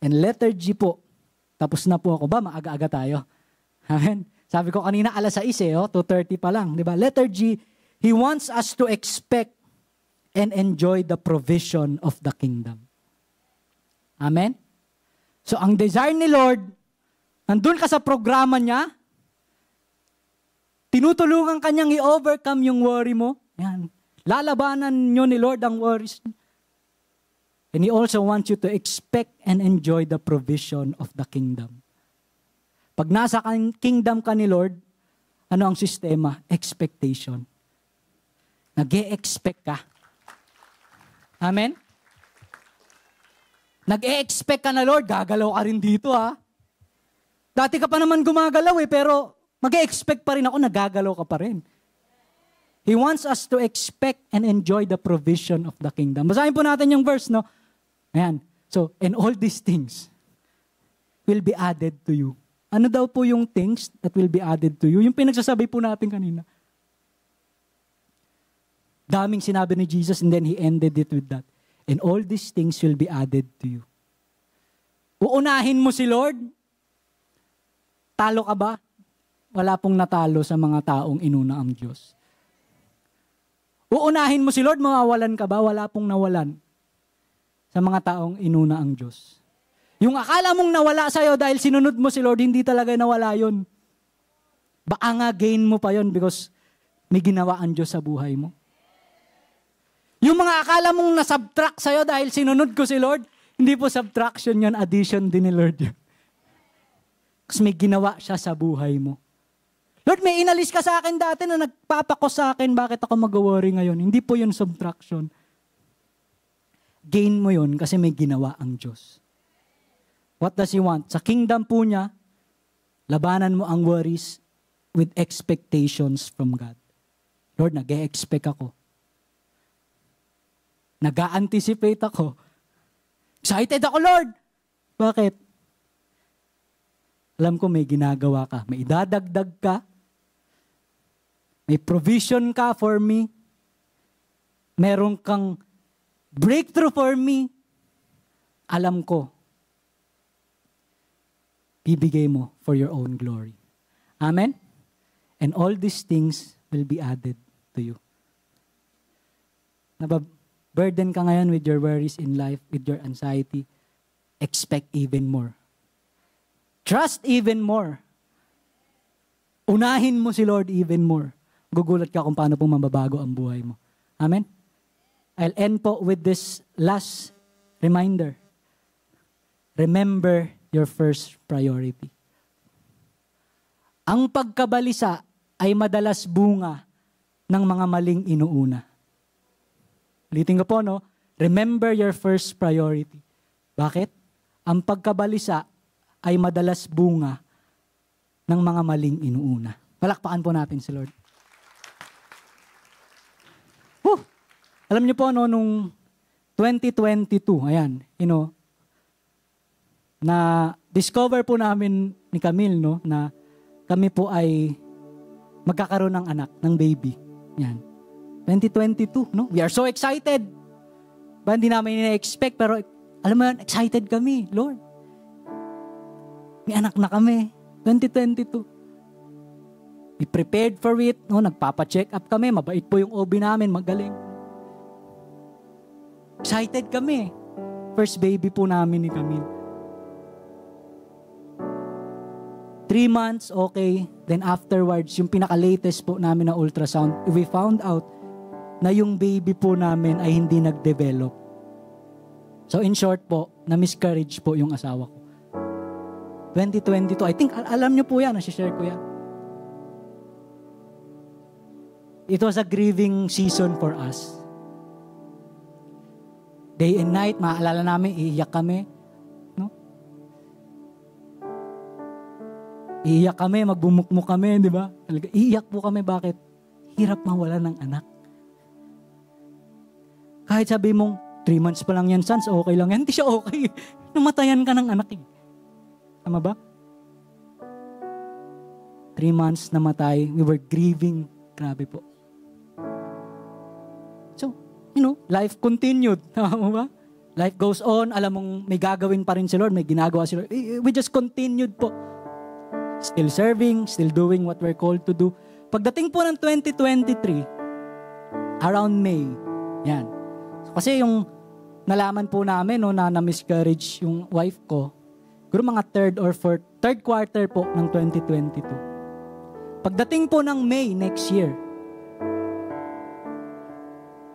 And letter G po, tapos na po ako ba? Maaga-aga tayo. Amen? Sabi ko kanina alas 6 2:30 pa lang. Diba? Letter G, he wants us to expect and enjoy the provision of the kingdom. Amen? So ang desire ni Lord, nandun ka sa programa niya, tinutulungan ka niyang i-overcome yung worry mo. Yan. Lalabanan niyo ni Lord ang worries. And He also wants you to expect and enjoy the provision of the kingdom. Pag nasa kingdom ka ni Lord, ano ang sistema? Expectation. Nag-e-expect ka. Amen? Nag-e-expect ka na, Lord, gagalaw ka rin dito, ha? Dati ka pa naman gumagalaw pero mag-e-expect pa rin ako, nagagalaw ka pa rin. He wants us to expect and enjoy the provision of the kingdom. Basahin po natin yung verse, no? Ayan. So, and all these things will be added to you. Ano daw po yung things that will be added to you? Yung pinagsasabi po natin kanina. Daming sinabi ni Jesus and then He ended it with that. And all these things will be added to you. Uunahin mo si Lord? Talo ka ba? Wala pong natalo sa mga taong inuna ang Diyos. Uunahin mo si Lord, mawawalan ka ba? Wala pong nawalan sa mga taong inuna ang Diyos. Yung akala mong nawala sa'yo dahil sinunod mo si Lord, hindi talaga nawala yun. Baka nga gain mo pa yun because may ginawa ang Diyos sa buhay mo. Yung mga akala mong nasubtract sa'yo dahil sinunod ko si Lord, hindi po subtraction yun, addition din ni Lord yun. Kasi may ginawa siya sa buhay mo. Lord, may inalis ka sa akin dati na nagpapakos sa akin, bakit ako mag-worry ngayon? Hindi po yun subtraction. Gain mo yun kasi may ginawa ang Diyos. What does He want? Sa kingdom po niya, labanan mo ang worries with expectations from God. Lord, nag-e-expect ako. Nag-a-anticipate ako. Excited ako, Lord. Bakit? Alam ko may ginagawa ka. May idadagdag ka. May provision ka for me. Meron kang breakthrough for me. Alam ko. Bibigay mo for your own glory. Amen? And all these things will be added to you. Burden ka ngayon with your worries in life, with your anxiety. Expect even more. Trust even more. Unahin mo si Lord even more. Gugulat ka kung paano pong mababago ang buhay mo. Amen? I'll end po with this last reminder. Remember your first priority. Ang pagkabalisa ay madalas bunga ng mga maling inuuna. Ulitin ko po, no? Remember your first priority. Bakit? Ang pagkabalisa ay madalas bunga ng mga maling inuuna. Palakpakan po natin si Lord. Alam niyo po, no, nung 2022, ayan, na discover po namin ni Camille, no, na kami po ay magkakaroon ng anak, ng baby. Yan. 2022, no? We are so excited. Ba, hindi namin ina-expect, pero alam mo yan, excited kami, Lord. May anak na kami. 2022. We prepared for it, no? Nagpapa-check up kami. Mabait po yung OB namin, magaling. Excited kami. First baby po namin ni Camille. 3 months, okay. Then afterwards, yung pinaka-latest po namin na ultrasound, we found out na yung baby po namin ay hindi nag-develop. So in short po, na-miscarriage po yung asawa ko. 2022, I think, alam nyo po yan, nasi-share ko yan. It was a grieving season for us. Day and night, maaalala namin, iiyak kami. No? Iiyak kami, magbumukmuk kami, di ba? Iiyak po kami, bakit? Hirap mawala ng anak. Kahit sabi mong, 3 months pa lang yan, sons, okay lang yan. Hindi siya okay. Namatayan ka ng anak eh. Tama ba? 3 months namatay. We were grieving. Grabe po. So, life continued. Tama ba? Life goes on. Alam mong may gagawin pa rin si Lord. May ginagawa si Lord. We just continued po. Still serving, still doing what we're called to do. Pagdating po ng 2023, around May, yan. Kasi yung nalaman po namin na miscarriage yung wife ko, siguro mga third quarter po ng 2022. Pagdating po ng May next year,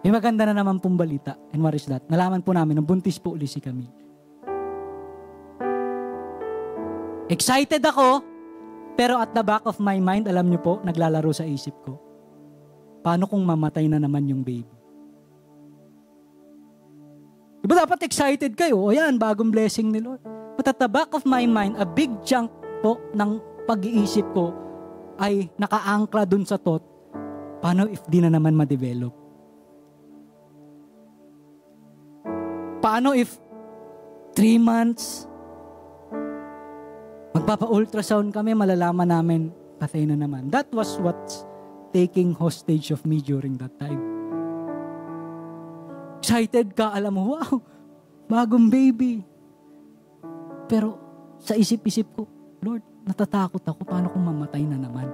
may maganda na naman pong balita. And what is that? Nalaman po namin, buntis po uli si Camille. Excited ako, pero at the back of my mind, alam niyo po, naglalaro sa isip ko. Paano kung mamatay na naman yung baby? dapat excited kayo. O yan, bagong blessing ni Lord. But at the back of my mind, a big chunk po ng pag-iisip ko ay nakaangkla dun sa thought, paano if di na naman ma-develop? Paano if 3 months, magpapa-ultrasound kami, malalaman namin, patay na naman. That was what's taking hostage of me during that time. Excited ka, alam mo, wow, bagong baby. Pero sa isip-isip ko, Lord, natatakot ako, paano kung mamatay na naman?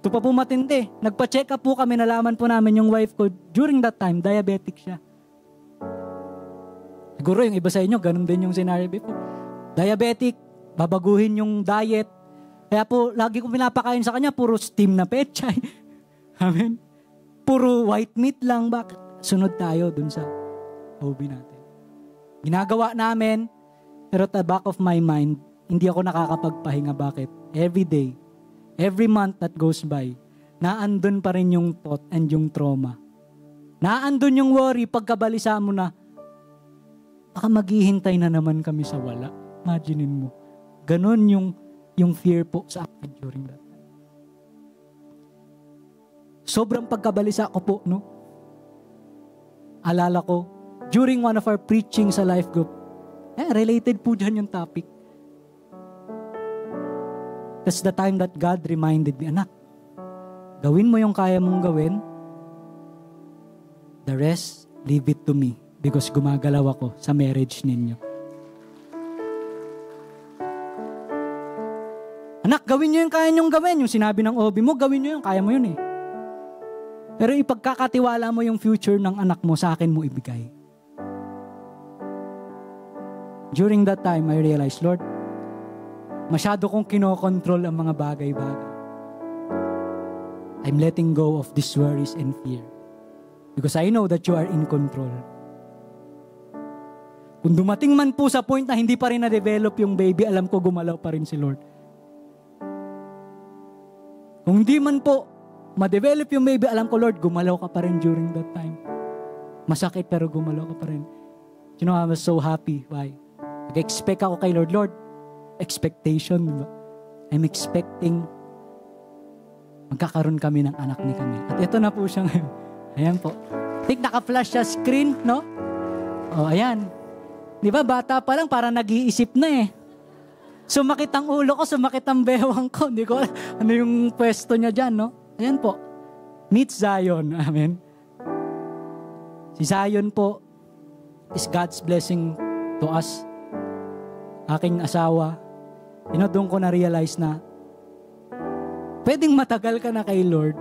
Ito pa po matindi. Nagpa-check up po kami, nalaman po namin yung wife ko, during that time, diabetic siya. Siguro yung iba sa inyo, ganun din yung scenario before. Diabetic, babaguhin yung diet. Kaya po, lagi ko pinapakain sa kanya, puro steam na pechay. Amen? Puro white meat lang. Bakit? Sunod tayo dun sa hobby natin. Ginagawa namin, pero at the back of my mind, hindi ako nakakapagpahinga. Bakit? Every day, every month that goes by, naandun pa rin yung thought and yung trauma. Naandun yung worry, pagkabalisa mo na, baka maghihintay na naman kami sa wala. Imaginein mo. Ganon yung fear po sa akin during that time. Sobrang pagkabalisa ko po, no? Alala ko, during one of our preaching sa life group, related po dyan yung topic. That's the time that God reminded me, anak, gawin mo yung kaya mong gawin, the rest, leave it to me. Because gumagalaw ako sa marriage ninyo. Anak, gawin nyo yung kaya nyong gawin. Yung sinabi ng OB mo, gawin nyo yung kaya mo yun eh. Pero ipagkakatiwala mo yung future ng anak mo, sa akin mo ibigay. During that time, I realized, Lord, masyado kong kinokontrol ang mga bagay-bagay. I'm letting go of these worries and fear. Because I know that you are in control. Kung dumating man po sa point na hindi pa rin na-develop yung baby, alam ko gumalaw pa rin si Lord. Kung hindi man po ma-develop yung baby, alam ko, Lord, gumalaw ka pa rin during that time. Masakit pero gumalaw ka pa rin. You know, I was so happy. Why? Nag-expect ako kay Lord. Lord, expectation. I'm expecting magkakaroon kami ng anak ni Camille. At ito na po siya ngayon. Ayan po. Think naka-flash sa screen, no? O, ayan. Di ba, bata pa lang, para nag-iisip na eh. Sumakit ang ulo ko, sumakit ang bewang ko. Hindi ko ano yung pwesto niya dyan, no? Ayan po. Meet Zion. Amen. Si Zion po is God's blessing to us. Aking asawa. Doon ko na-realize na pwedeng matagal ka na kay Lord,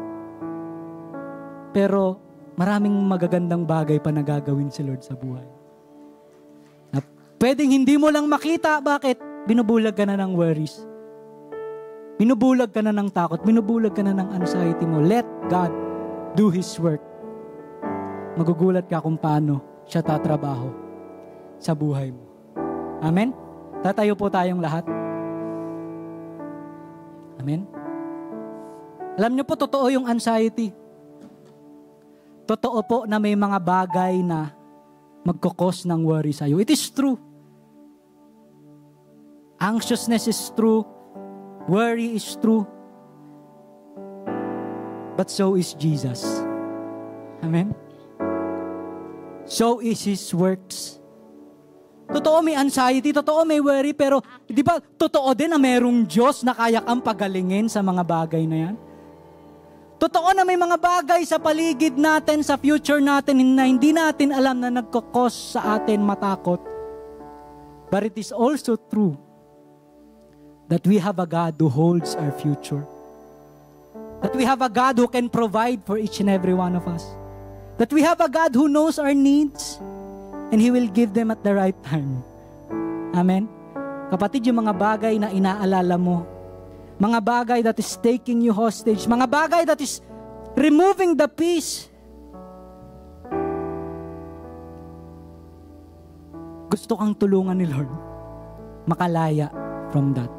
pero maraming magagandang bagay pa na gagawin si Lord sa buhay. Na pwedeng hindi mo lang makita. Bakit? Binubulag ka na ng worries. Binubulag ka na ng takot. Binubulag ka na ng anxiety mo. Let God do His work. Magugulat ka kung paano siya tatrabaho sa buhay mo. Amen? Tatayo po tayong lahat. Amen? Alam niyo po, totoo yung anxiety. Totoo po na may mga bagay na magkukos ng worry sa'yo. It is true. Anxiousness is true. Worry is true. But so is Jesus. Amen? So is His works. Totoo may anxiety, totoo may worry, pero di ba totoo din na merong Diyos na kaya kang pagalingin sa mga bagay na yan? Totoo na may mga bagay sa paligid natin, sa future natin, na hindi natin alam na nagkakos sa atin matakot. But it is also true that we have a God who holds our future. That we have a God who can provide for each and every one of us. That we have a God who knows our needs and He will give them at the right time. Amen? Kapatid, yung mga bagay na inaalala mo, mga bagay that is taking you hostage, mga bagay that is removing the peace, gusto kang tulungan ni Lord makalaya from that.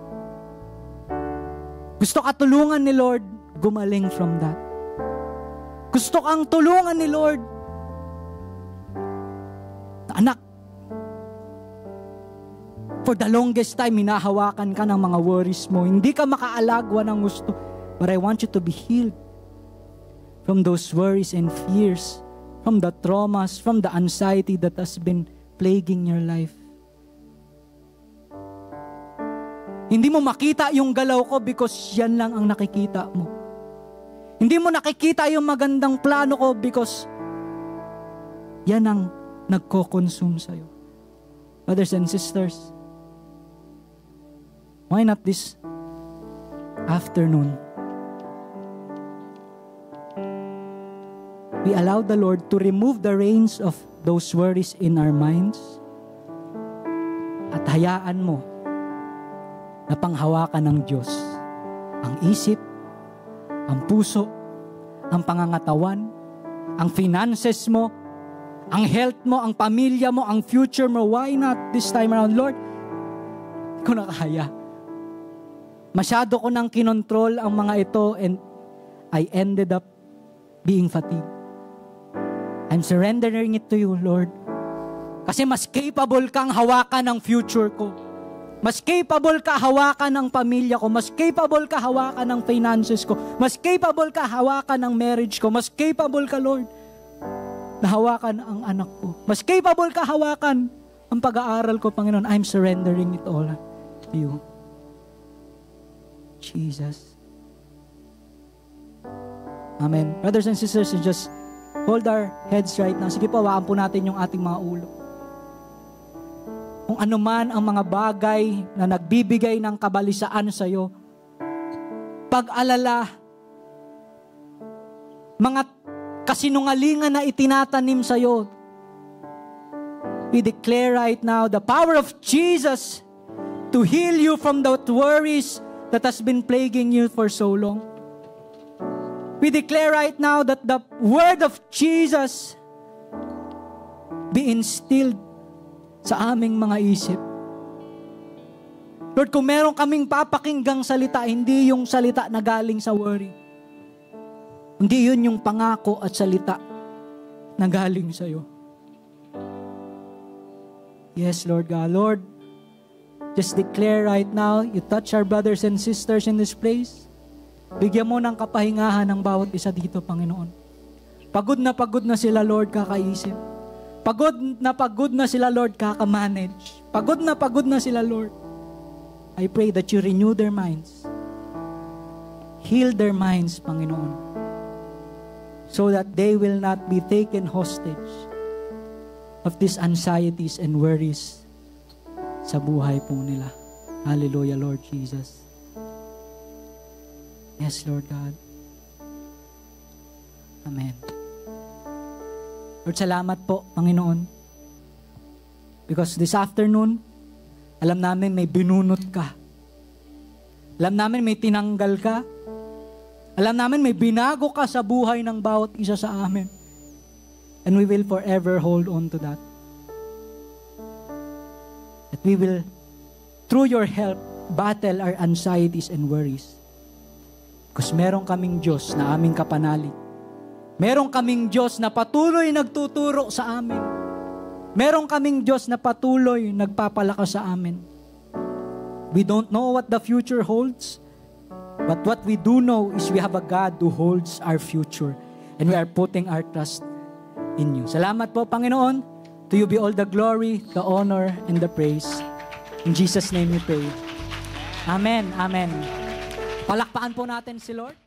Gusto ka tulungan ni Lord gumaling from that. Gusto kang tulungan ni Lord For the longest time, hinahawakan ka ng mga worries mo. Hindi ka makaalagwa ng gusto. But I want you to be healed from those worries and fears, from the traumas, from the anxiety that has been plaguing your life. Hindi mo makita yung galaw ko because yan lang ang nakikita mo. Hindi mo nakikita yung magandang plano ko because yan ang nagko-consume sa'yo. Brothers and sisters, why not this afternoon? We allow the Lord to remove the reins of those worries in our minds at hayaan mo na panghawakan ng Diyos ang isip, ang puso, ang pangangatawan, ang finances mo, ang health mo, ang pamilya mo, ang future mo. Why not this time around, Lord? Hindi ko nakakaya. Masyado ko nang kinontrol ang mga ito and I ended up being fatigued. I'm surrendering it to you, Lord. Kasi mas capable kang hawakan ng future ko. Mas capable ka hawakan ng pamilya ko. Mas capable ka hawakan ng finances ko. Mas capable ka hawakan ng marriage ko. Mas capable ka, Lord, na hawakan ang anak ko. Mas capable ka hawakan ang pag-aaral ko, Panginoon. I'm surrendering it all to you. Jesus. Amen. Brothers and sisters, just hold our heads right now. Sige po, hawakan po natin yung ating mga ulo. Kung ano man ang mga bagay na nagbibigay ng kabalisaan sa iyo, pag-alala, mga kasinungalingan na itinatanim sa iyo, we declare right now the power of Jesus to heal you from the worries that has been plaguing you for so long. We declare right now that the word of Jesus be instilled sa aming mga isip. Lord, kung meron kaming papakinggang salita, hindi yung salita na galing sa worry. Hindi yun yung pangako at salita na galing sa iyo. Yes, Lord God. Lord, just declare right now, you touch our brothers and sisters in this place. Bigyan mo ng kapahingahan ng bawat isa dito, Panginoon. Pagod na sila, Lord, kakaisip. Pagod na sila, Lord, kakamanage. Pagod na sila, Lord. I pray that you renew their minds. Heal their minds, Panginoon. So that they will not be taken hostage of these anxieties and worries sa buhay po nila. Hallelujah, Lord Jesus. Yes, Lord God. Amen. Lord, salamat po, Panginoon. Because this afternoon, alam namin may binunot ka. Alam namin may tinanggal ka. Alam namin may binago ka sa buhay ng bawat isa sa amin. And we will forever hold on to that. That we will, through your help, battle our anxieties and worries. Because meron kaming Diyos na aming kapanalig. Meron kaming Diyos na patuloy nagtuturo sa amin. Meron kaming Diyos na patuloy nagpapalakas sa amin. We don't know what the future holds, but what we do know is we have a God who holds our future, and we are putting our trust in you. Salamat po, Panginoon. To you be all the glory, the honor, and the praise. In Jesus' name we pray. Amen. Amen. Palakpakan po natin si Lord.